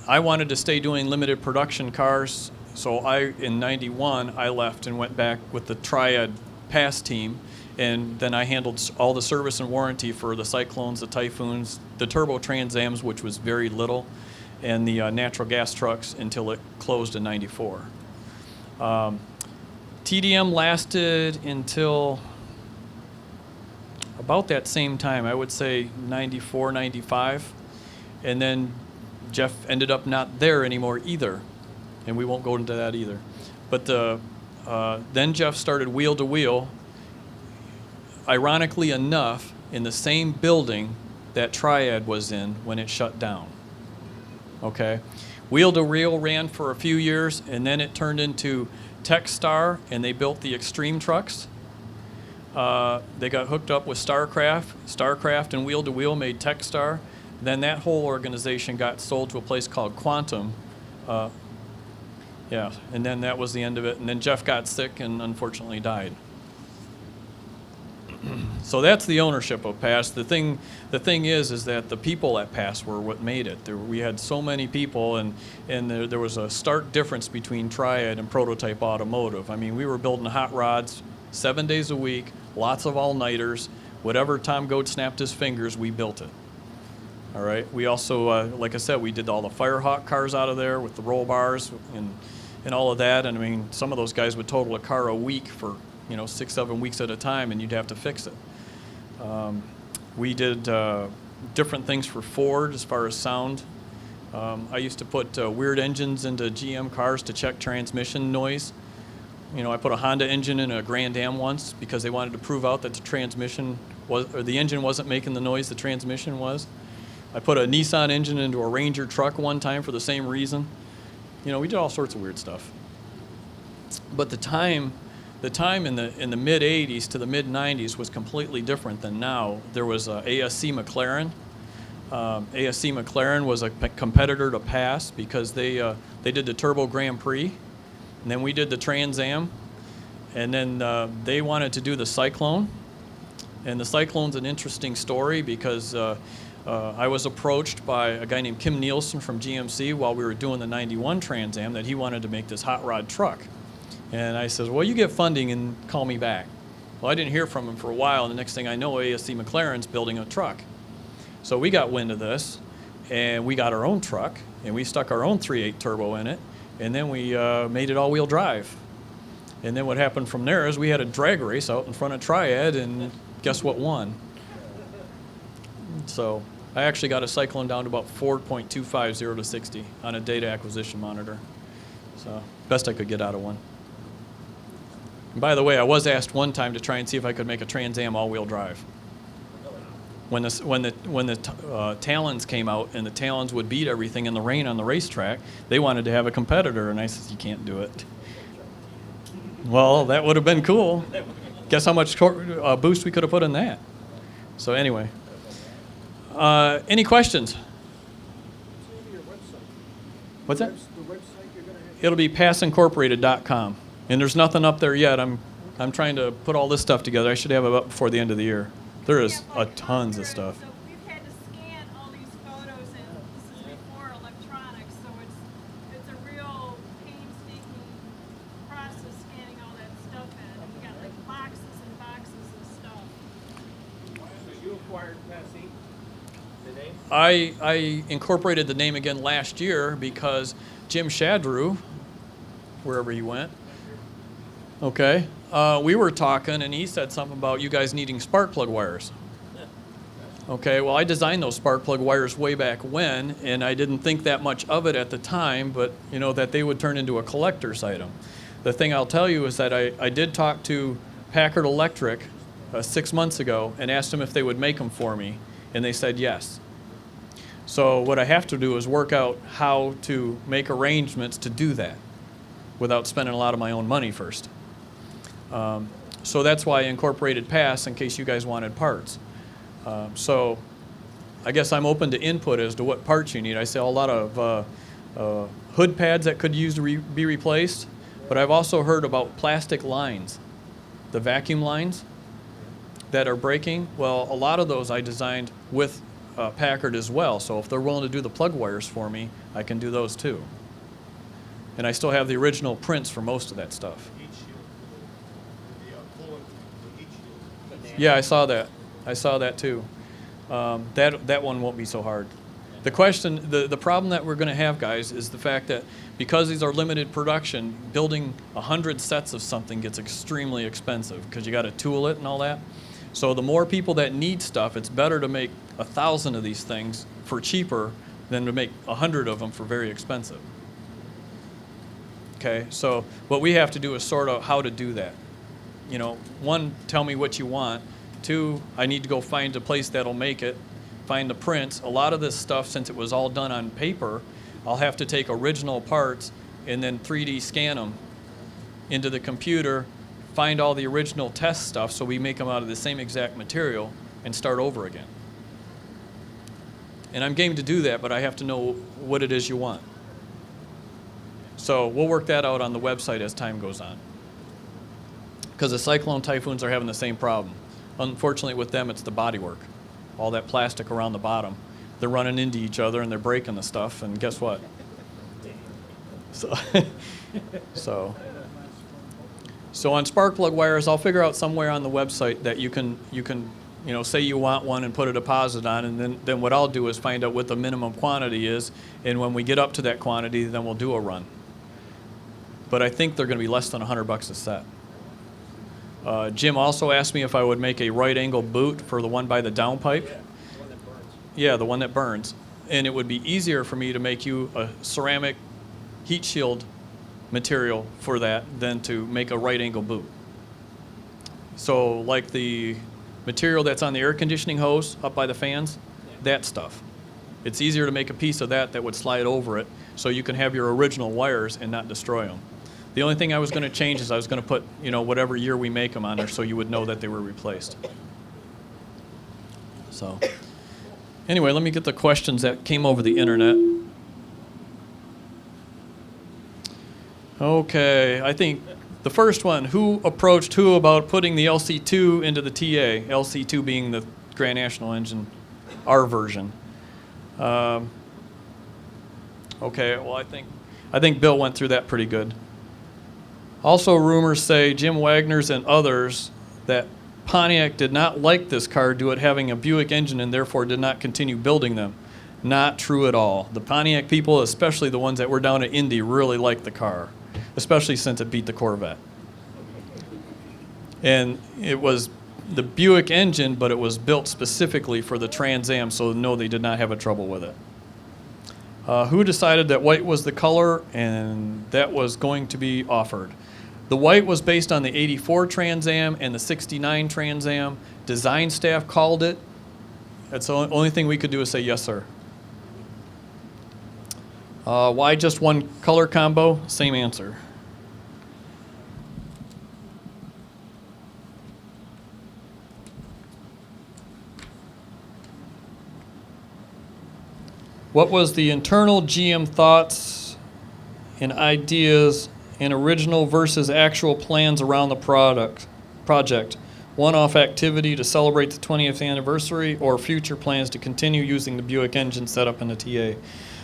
wanted to stay doing limited production cars, so in '91, I left and went back with the Triad PASS team, and then I handled all the service and warranty for the Cyclones, the Typhoons, the Turbo Trans-Ams, which was very little, and the natural gas trucks until it closed in '94. TDM lasted until about that same time, I would say '94, '95, and then Jeff ended up not there anymore either, and we won't go into that either. But then Jeff started Wheel to Wheel, ironically enough, in the same building that Triad was in when it shut down. Okay? Wheel to Wheel ran for a few years, and then it turned into Techstar, and they built the Extreme trucks. They got hooked up with StarCraft. StarCraft and Wheel to Wheel made Techstar. Then that whole organization got sold to a place called Quantum. Yeah, and then that was the end of it. And then Jeff got sick and unfortunately died. So that's the ownership of PASS. The thing is that the people at PASS were what made it. We had so many people, and there was a stark difference between Triad and Prototype Automotive. I mean, we were building hot rods 7 days a week, lots of all-nighters. Whatever Tom Goad snapped his fingers, we built it. All right. We also, like I said, we did all the Firehawk cars out of there with the roll bars and all of that. And I mean, some of those guys would total a car a week for 6, 7 weeks at a time, and you'd have to fix it. We did different things for Ford as far as sound. I used to put weird engines into GM cars to check transmission noise. I put a Honda engine in a Grand Am once because they wanted to prove out that the transmission or the engine wasn't making the noise the transmission was. I put a Nissan engine into a Ranger truck one time for the same reason. We did all sorts of weird stuff. But the time in the mid '80s to the mid '90s was completely different than now. There was ASC McLaren. ASC McLaren was a competitor to PASS because they did the Turbo Grand Prix, and then we did the Trans Am, and then they wanted to do the Cyclone. And the Cyclone's an interesting story because I was approached by a guy named Kim Nielsen from GMC while we were doing the '91 Trans Am that he wanted to make this hot rod truck. And I said, well, you get funding and call me back. Well, I didn't hear from him for a while, and the next thing I know, ASC McLaren's building a truck. So we got wind of this, and we got our own truck, and we stuck our own 3.8 turbo in it, and then we made it all-wheel drive. And then what happened from there is we had a drag race out in front of Triad, and guess what won? So I actually got a Cyclone down to about 4.25 0 to 60 on a data acquisition monitor. So best I could get out of one. And by the way, I was asked one time to try and see if I could make a Trans Am all-wheel drive. When the Talons came out and the Talons would beat everything in the rain on the racetrack, they wanted to have a competitor, and I said, you can't do it. Well, that would have been cool. Guess how much boost we could have put in that. So anyway, any questions? What's that? The website you're going to have? It'll be passincorporated.com. And there's nothing up there yet. I'm trying to put all this stuff together. I should have it up before the end of the year. There is tons of stuff. So we've had to scan all these photos, and this is before electronics, so it's a real painstaking process scanning all that stuff in. We got like box Hard Passy, the name? I incorporated the name again last year because Jim Shadrew, wherever he went, okay, we were talking and he said something about you guys needing spark plug wires. Okay, well, I designed those spark plug wires way back when, and I didn't think that much of it at the time, but you know that they would turn into a collector's item. The thing I'll tell you is that I did talk to Packard Electric 6 months ago and asked them if they would make them for me, and they said yes. So what I have to do is work out how to make arrangements to do that without spending a lot of my own money first. So that's why I incorporated pass in case you guys wanted parts. So I guess I'm open to input as to what parts you need. I saw a lot of hood pads that could use to be replaced, but I've also heard about plastic lines, the vacuum lines that are breaking. Well, a lot of those I designed with Packard as well, so if they're willing to do the plug wires for me, I can do those too. And I still have the original prints for most of that stuff. Heat shield, the pulling, the heat shield. Yeah, I saw that. I saw that too. That one won't be so hard. The question, the problem that we're going to have, guys, is the fact that because these are limited production, building 100 sets of something gets extremely expensive because you got to tool it and all that. So the more people that need stuff, it's better to make 1,000 of these things for cheaper than to make 100 of them for very expensive. Okay, so what we have to do is sort out how to do that. You know, one, tell me what you want. Two, I need to go find a place that'll make it, find the prints. A lot of this stuff, since it was all done on paper, I'll have to take original parts and then 3D scan them into the computer, find all the original test stuff so we make them out of the same exact material and start over again. And I'm game to do that, but I have to know what it is you want. So we'll work that out on the website as time goes on. Because the Cyclone Typhoons are having the same problem. Unfortunately with them, it's the bodywork. All that plastic around the bottom. They're running into each other and they're breaking the stuff, and guess what? So on spark plug wires, I'll figure out somewhere on the website that you can say you want one and put a deposit on, and then what I'll do is find out what the minimum quantity is, and when we get up to that quantity, then we'll do a run. But I think they're going to be less than $100 a set. Jim also asked me if I would make a right angle boot for the one by the downpipe. Yeah, the one that burns. Yeah, the one that burns. And it would be easier for me to make you a ceramic heat shield material for that than to make a right angle boot. So like the material that's on the air conditioning hose up by the fans, that stuff. It's easier to make a piece of that would slide over it so you can have your original wires and not destroy them. The only thing I was going to change is I was going to put, whatever year we make them on there so you would know that they were replaced. So, anyway, let me get the questions that came over the internet. Okay, I think the first one, who approached who about putting the LC2 into the TA? LC2 being the Grand National engine, our version. Okay, well, I think Bill went through that pretty good. Also, rumors say Jim Wagner's and others that Pontiac did not like this car due to it having a Buick engine and therefore did not continue building them. Not true at all. The Pontiac people, especially the ones that were down at Indy, really liked the car, especially since it beat the Corvette. And it was the Buick engine, but it was built specifically for the Trans Am, so no, they did not have a trouble with it. Who decided that white was the color and that was going to be offered? The white was based on the 84 Trans Am and the 69 Trans Am. Design staff called it. That's the only thing we could do is say yes, sir. Why just one color combo? Same answer. What was the internal GM thoughts and ideas and original versus actual plans around the project? One-off activity to celebrate the 20th anniversary or future plans to continue using the Buick engine setup in the TA?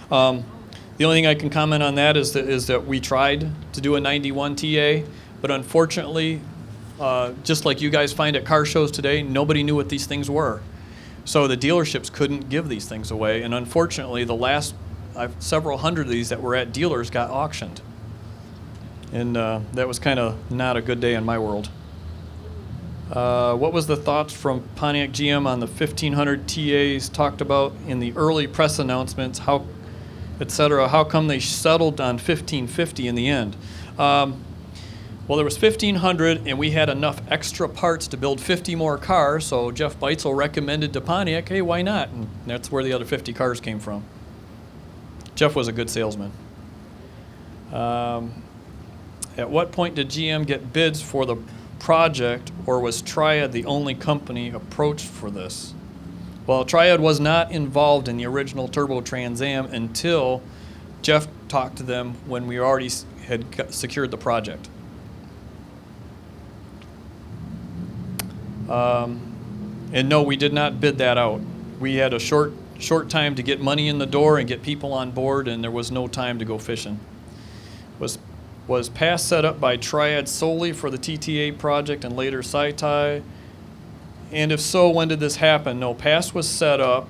The only thing I can comment on that is that we tried to do a 91 TA, but unfortunately, just like you guys find at car shows today, nobody knew what these things were. So the dealerships couldn't give these things away, and unfortunately, the last several hundred of these that were at dealers got auctioned. And that was kind of not a good day in my world. What was the thoughts from Pontiac GM on the 1500 TAs talked about in the early press announcements, how, et cetera? How come they settled on 1550 in the end? Well, there was 1,500, and we had enough extra parts to build 50 more cars, so Jeff Beitzel recommended to Pontiac, hey, why not? And that's where the other 50 cars came from. Jeff was a good salesman. At what point did GM get bids for the project, or was Triad the only company approached for this? Well, Triad was not involved in the original Turbo Trans Am until Jeff talked to them when we already had secured the project. And no, we did not bid that out. We had a short time to get money in the door and get people on board, and there was no time to go fishing. Was PASS set up by Triad solely for the TTA project and later SciTi? And if so, when did this happen? No, PASS was set up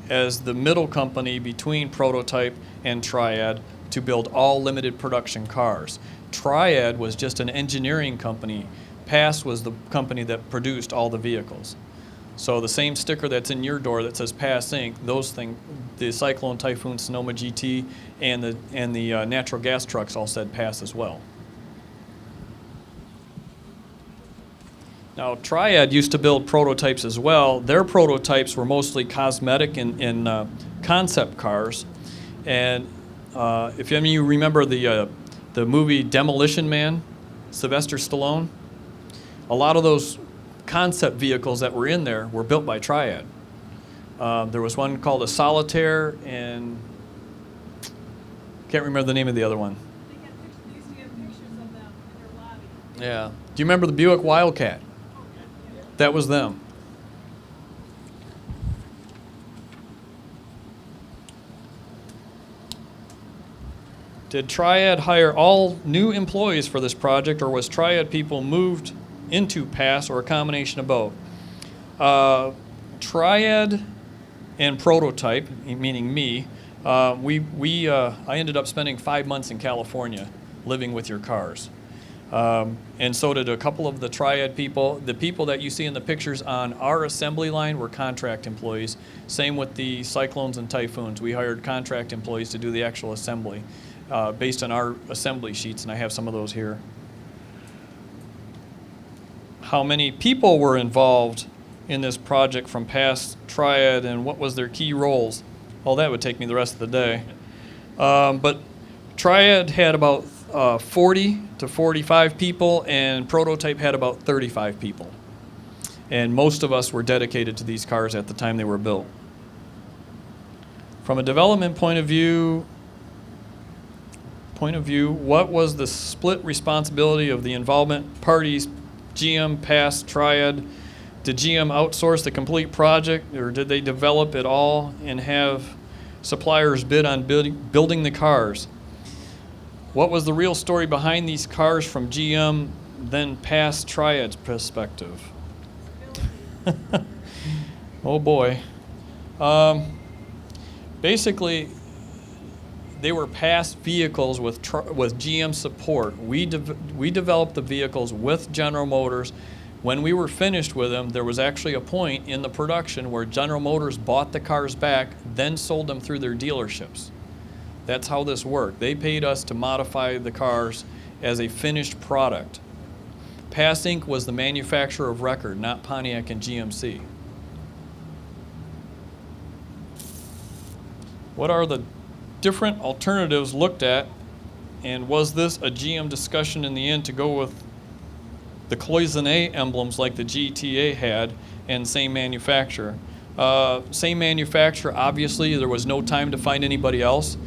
as the middle company between Prototype and Triad to build all limited production cars. Triad was just an engineering company. PASS was the company that produced all the vehicles. So the same sticker that's in your door that says PASS Inc., those things, the Cyclone, Typhoon, Sonoma GT, and the natural gas trucks all said PASS as well. Now, Triad used to build prototypes as well. Their prototypes were mostly cosmetic and concept cars. And if any of you remember the movie Demolition Man, Sylvester Stallone, a lot of those concept vehicles that were in there were built by Triad. There was one called a Solitaire, and can't remember the name of the other one. They used to get pictures of them in their lobby. Yeah. Do you remember the Buick Wildcat? That was them. Did Triad hire all new employees for this project, or was Triad people moved into PASS, or a combination of both? Triad and Prototype, meaning me, I ended up spending 5 months in California living with your cars. And so did a couple of the Triad people. The people that you see in the pictures on our assembly line were contract employees. Same with the Cyclones and Typhoons. We hired contract employees to do the actual assembly based on our assembly sheets, and I have some of those here. How many people were involved in this project from past Triad, and what was their key roles? Well, that would take me the rest of the day. But Triad had about 40 to 45 people, and Prototype had about 35 people. And most of us were dedicated to these cars at the time they were built. From a development point of view, what was the split responsibility of the involvement parties, GM, PASS, Triad? Did GM outsource the complete project, or did they develop it all and have suppliers bid on building the cars? What was the real story behind these cars from GM, then PASS, Triad's perspective? Oh boy. Basically, they were PASS vehicles with GM support. We developed the vehicles with General Motors. When we were finished with them, there was actually a point in the production where General Motors bought the cars back, then sold them through their dealerships. That's how this worked. They paid us to modify the cars as a finished product. PASS Inc. was the manufacturer of record, not Pontiac and GMC. What are the different alternatives looked at, and was this a GM discussion in the end to go with the cloisonne emblems like the GTA had and same manufacturer? Same manufacturer, obviously, there was no time to find anybody else.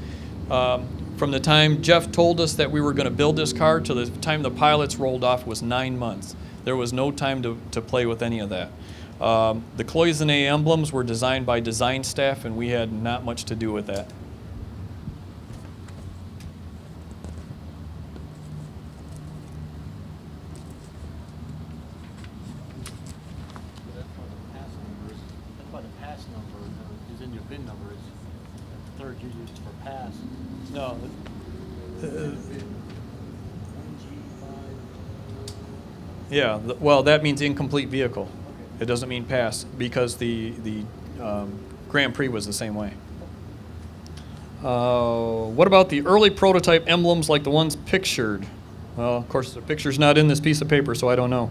From the time Jeff told us that we were going to build this car to the time the pilots rolled off was 9 months. There was no time to play with any of that. The cloisonne emblems were designed by design staff, and we had not much to do with that. VIN number is. The third digit is for pass. No. Yeah, well, that means incomplete vehicle. It doesn't mean pass, because the Grand Prix was the same way. What about the early prototype emblems like the ones pictured? Well, of course, the picture's not in this piece of paper, so I don't know.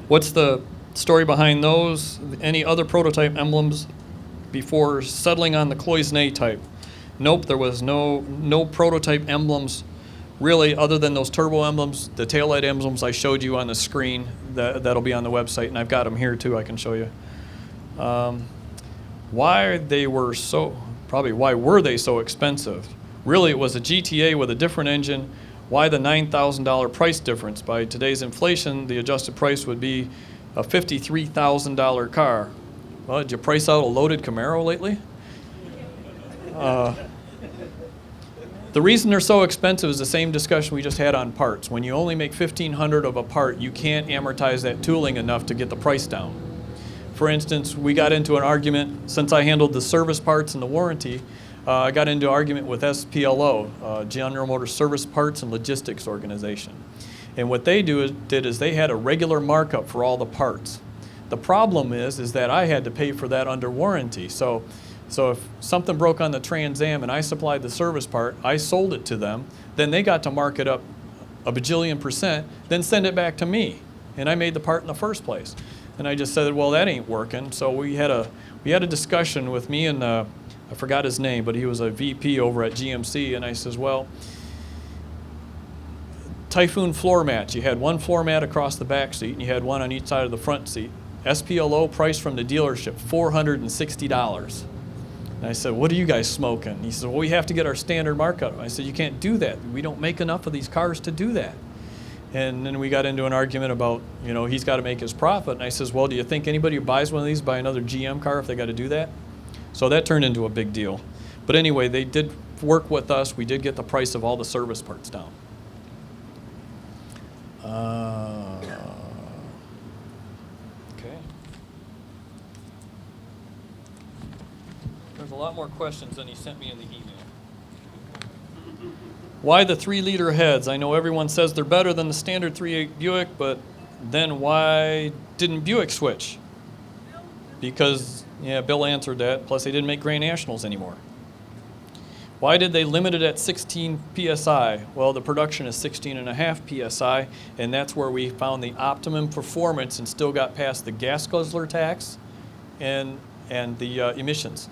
What's the story behind those? Any other prototype emblems before settling on the cloisonne type? Nope, there was no prototype emblems really, other than those turbo emblems, the taillight emblems I showed you on the screen. That'll be on the website, and I've got them here too. I can show you. Why were they so expensive? Really, it was a GTA with a different engine. Why the $9,000 price difference? By today's inflation, the adjusted price would be a $53,000 car. Well, did you price out a loaded Camaro lately? The reason they're so expensive is the same discussion we just had on parts. When you only make $1,500 of a part, you can't amortize that tooling enough to get the price down. For instance, we got into an argument, since I handled the service parts and the warranty, I got into an argument with SPLO, General Motors Service Parts and Logistics Organization. And what they did is they had a regular markup for all the parts. The problem is that I had to pay for that under warranty. So if something broke on the Trans Am and I supplied the service part, I sold it to them, then they got to mark it up a bajillion %, then send it back to me. And I made the part in the first place. And I just said, well, that ain't working. So we had a discussion with me and I forgot his name, but he was a VP over at GMC, and I says, well, Typhoon floor mats. You had one floor mat across the back seat, and you had one on each side of the front seat. SPLO price from the dealership, $460. And I said, what are you guys smoking? And he said, well, we have to get our standard markup. I said, you can't do that. We don't make enough of these cars to do that. And then we got into an argument about, he's got to make his profit. And I says, well, do you think anybody who buys one of these buy another GM car if they got to do that? So that turned into a big deal. But anyway, they did work with us. We did get the price of all the service parts down. Okay. There's a lot more questions than he sent me in the email. Why the 3-liter heads? I know everyone says they're better than the standard 3.8 Buick, but then why didn't Buick switch? Because, Bill answered that, plus they didn't make Grand Nationals anymore. Why did they limit it at 16 PSI? Well, the production is 16.5 PSI, and that's where we found the optimum performance and still got past the gas guzzler tax and the emissions.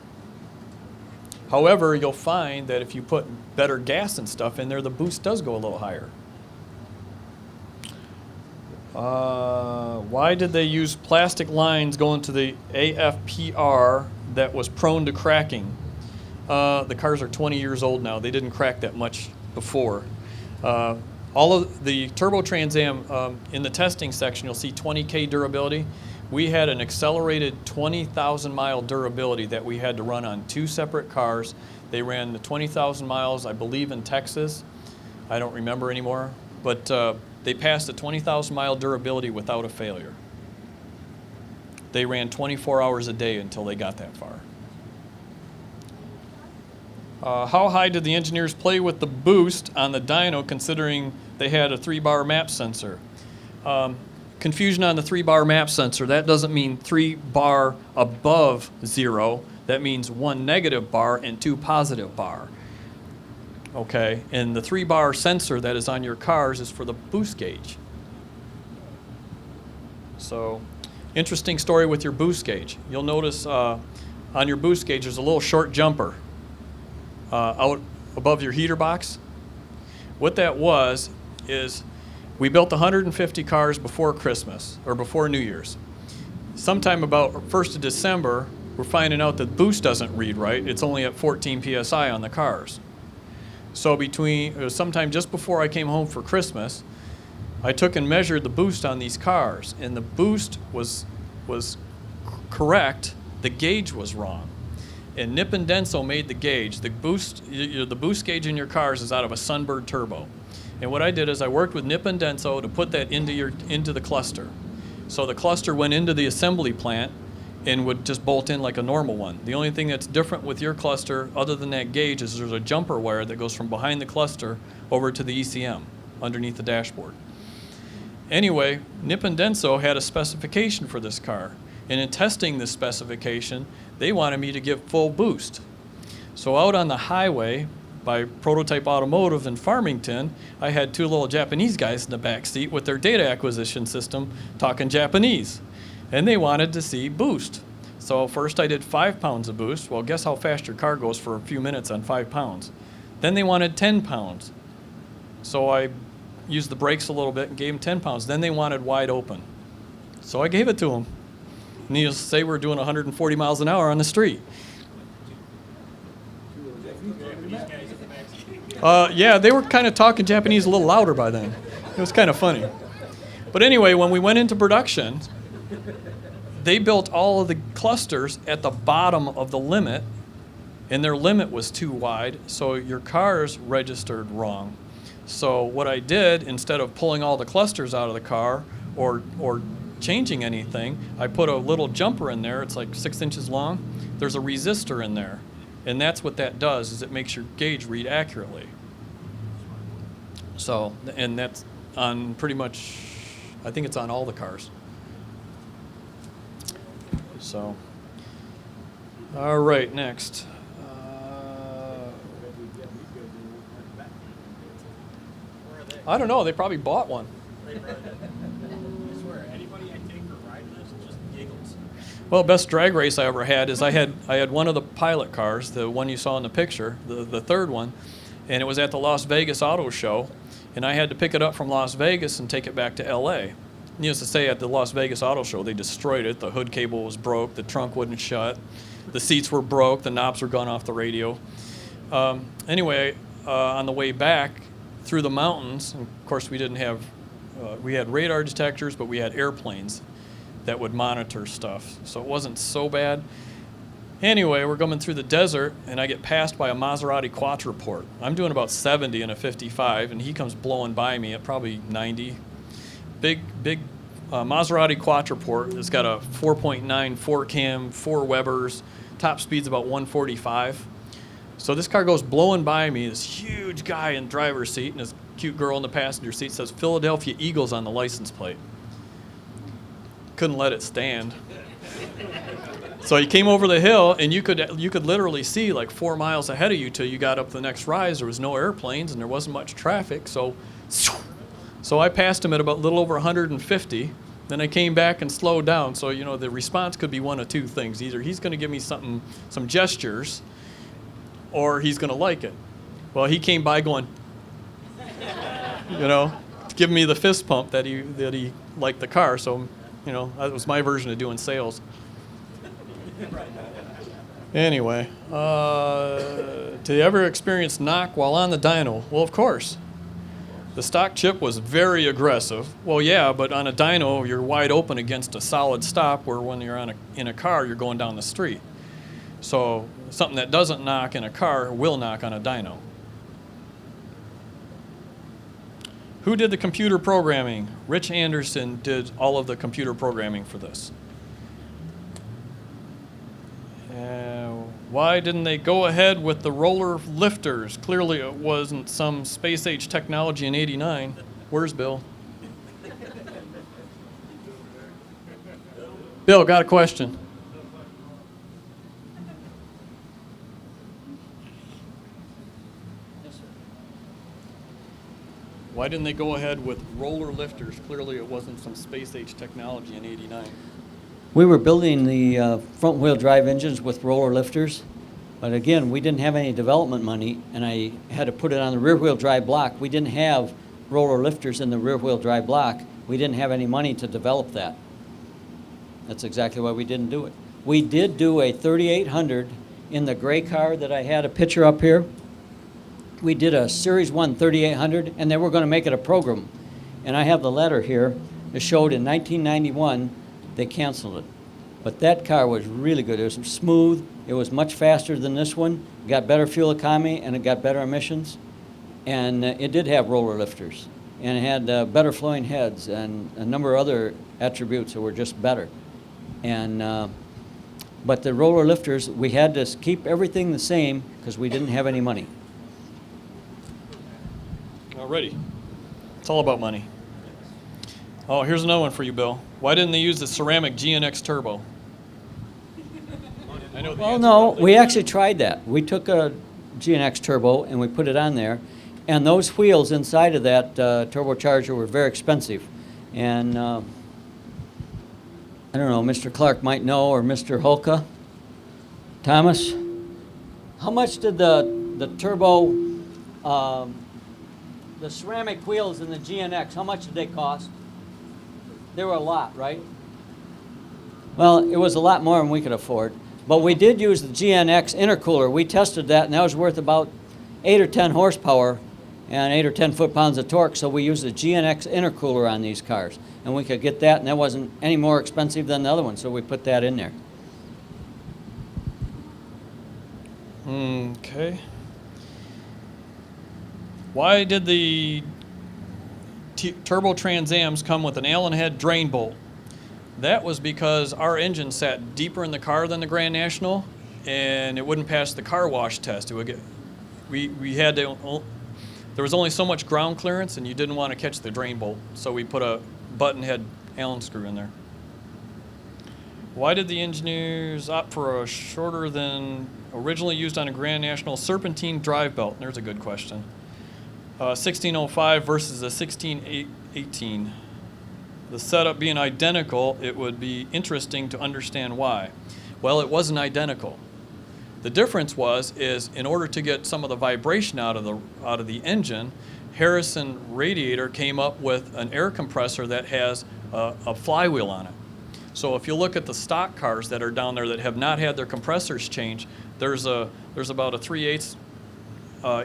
However, you'll find that if you put better gas and stuff in there, the boost does go a little higher. Why did they use plastic lines going to the AFPR that was prone to cracking? The cars are 20 years old now. They didn't crack that much before. All of the Turbo Trans Am, in the testing section, you'll see 20K durability. We had an accelerated 20,000 mile durability that we had to run on 2 separate cars. They ran the 20,000 miles, I believe, in Texas. I don't remember anymore. But they passed the 20,000 mile durability without a failure. They ran 24 hours a day until they got that far. How high did the engineers play with the boost on the dyno considering they had a 3-bar map sensor? Confusion on the 3-bar map sensor. That doesn't mean 3 bar above 0. That means 1 negative bar and 2 positive bar. Okay, and the 3-bar sensor that is on your cars is for the boost gauge. So, interesting story with your boost gauge. You'll notice on your boost gauge there's a little short jumper out above your heater box. What that was is we built 150 cars before Christmas or before New Year's. Sometime about 1st of December, we're finding out that boost doesn't read right. It's only at 14 PSI on the cars. So sometime just before I came home for Christmas, I took and measured the boost on these cars, and the boost was correct. The gauge was wrong. And Nip and Denso made the gauge. The boost gauge in your cars is out of a Sunbird turbo. And what I did is I worked with Nip and Denso to put that into the cluster. So the cluster went into the assembly plant, and would just bolt in like a normal one. The only thing that's different with your cluster, other than that gauge, is there's a jumper wire that goes from behind the cluster over to the ECM underneath the dashboard. Anyway, Nippon Denso had a specification for this car, and in testing this specification, they wanted me to give full boost. So out on the highway by Prototype Automotive in Farmington, I had two little Japanese guys in the back seat with their data acquisition system talking Japanese. And they wanted to see boost. So first I did 5 pounds of boost. Well, guess how fast your car goes for a few minutes on 5 pounds. Then they wanted 10 pounds. So I used the brakes a little bit and gave them 10 pounds. Then they wanted wide open. So I gave it to them. Needless to say, we're doing 140 miles an hour on the street. Yeah, they were kind of talking Japanese a little louder by then. It was kind of funny. But anyway, when we went into production, they built all of the clusters at the bottom of the limit, and their limit was too wide, so your cars registered wrong. So what I did, instead of pulling all the clusters out of the car or changing anything, I put a little jumper in there. It's like 6 inches long. There's a resistor in there, and that's what that does, is it makes your gauge read accurately. So, and that's on pretty much, I think it's on all the cars. So, all right, next. I don't know, they probably bought one. I swear, anybody I take for a ride in this just giggles. Well, best drag race I ever had is I had one of the pilot cars, the one you saw in the picture, the third one, and it was at the Las Vegas Auto Show, and I had to pick it up from Las Vegas and take it back to LA. Needless to say, at the Las Vegas Auto Show, they destroyed it. The hood cable was broke, the trunk wouldn't shut, the seats were broke, the knobs were gone off the radio. Anyway, on the way back through the mountains, and of course we didn't have, we had radar detectors, but we had airplanes that would monitor stuff, so it wasn't so bad. Anyway, we're coming through the desert, and I get passed by a Maserati Quattraport. I'm doing about 70 in a 55, and he comes blowing by me at probably 90. Big Maserati Quattraport. It's got a 4.9 4-cam, 4 Webers, top speed's about 145. So this car goes blowing by me, this huge guy in the driver's seat, and this cute girl in the passenger seat says Philadelphia Eagles on the license plate. Couldn't let it stand. So he came over the hill, and you could literally see like 4 miles ahead of you till you got up the next rise. There was no airplanes, and there wasn't much traffic, so I passed him at about a little over 150. Then I came back and slowed down. So, you know, the response could be one of two things. Either he's going to give me some gestures, or he's going to like it. Well, he came by going, you know, giving me the fist pump that he liked the car. So, you know, that was my version of doing sales. Anyway, did you ever experience knock while on the dyno? Well, of course. The stock chip was very aggressive. Well, yeah, but on a dyno, you're wide open against a solid stop, where when you're in a car, you're going down the street. So something that doesn't knock in a car will knock on a dyno. Who did the computer programming? Rich Anderson did all of the computer programming for this. Why didn't they go ahead with the roller lifters? Clearly it wasn't some space-age technology in '89. Where's Bill? Bill, got a question. Why didn't they go ahead with roller lifters? Clearly it wasn't some space-age technology in '89. We were building the front-wheel drive engines with roller lifters, but again, we didn't have any development money, and I had to put it on the rear-wheel drive block. We didn't have roller lifters in the rear-wheel drive block. We didn't have any money to develop that. That's exactly why we didn't do it. We did do a 3800 in the gray car that I had a picture up here. We did a Series 1 3800, and they were going to make it a program. And I have the letter here. It showed in 1991 they canceled it. But that car was really good. It was smooth. It was much faster than this one. It got better fuel economy, and it got better emissions. And it did have roller lifters. And it had better flowing heads and a number of other attributes that were just better. And But the roller lifters, we had to keep everything the same because we didn't have any money. Alrighty. It's all about money. Oh, here's another one for you, Bill. Why didn't they use the ceramic GNX turbo? I know the Well, answer, no, but we actually tried that. We took a GNX turbo and we put it on there, and those wheels inside of that turbocharger were very expensive. And I don't know, Mr. Clark might know, or Mr. Holka, Thomas, how much did the turbo, the ceramic wheels in the GNX, how much did they cost? They were a lot, right? Well, it was a lot more than we could afford. But we did use the GNX intercooler. We tested that, and that was worth about 8 or 10 horsepower and 8 or 10 foot-pounds of torque. So we used the GNX intercooler on these cars, and we could get that, and that wasn't any more expensive than the other one. So we put that in there. Okay. Why did the turbo Transams come with an Allen head drain bolt? That was because our engine sat deeper in the car than the Grand National, and it wouldn't pass the car wash test. It would get, we had to, there was only so much ground clearance, and you didn't want to catch the drain bolt, so we put a button head Allen screw in there. Why did the engineers opt for a shorter than originally used on a Grand National serpentine drive belt? There's a good question. 1605 versus a 1618. The setup being identical, it would be interesting to understand why. Well, it wasn't identical. The difference is in order to get some of the vibration out of the engine, Harrison Radiator came up with an air compressor that has a flywheel on it. So if you look at the stock cars that are down there that have not had their compressors changed, there's about a 3/8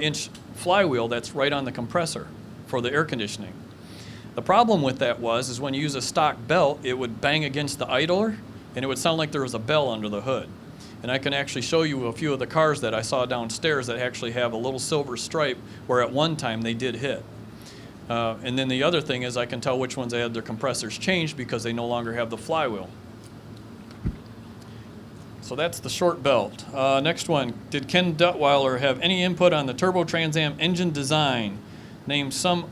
inch flywheel that's right on the compressor for the air conditioning. The problem with that is when you use a stock belt, it would bang against the idler, and it would sound like there was a bell under the hood. And I can actually show you a few of the cars that I saw downstairs that actually have a little silver stripe where at one time they did hit. And then the other thing is I can tell which ones they had their compressors changed because they no longer have the flywheel. So that's the short belt. Next one, did Ken Duttweiler have any input on the Turbo Trans Am engine design? Name some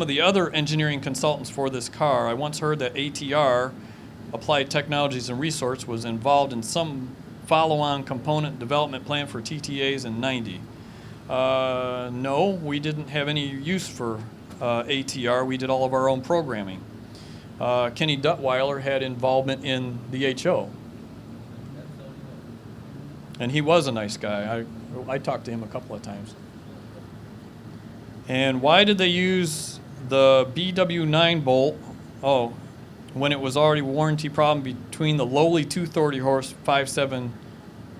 of the other engineering consultants for this car. I once heard that ATR, Applied Technologies and Resource, was involved in some follow-on component development plan for TTAs in '90. No, we didn't have any use for ATR. We did all of our own programming. Kenny Duttweiler had involvement in the HO. And he was a nice guy. I talked to him a couple of times. And why did they use the BW9 bolt? Oh, when it was already a warranty problem between the lowly 230 horse 5.7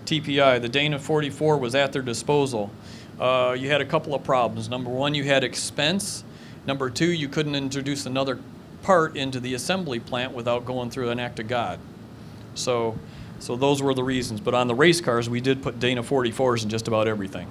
TPI. The Dana 44 was at their disposal. You had a couple of problems. Number one, you had expense. Number two, you couldn't introduce another part into the assembly plant without going through an act of God. So those were the reasons. But on the race cars, we did put Dana 44s in just about everything.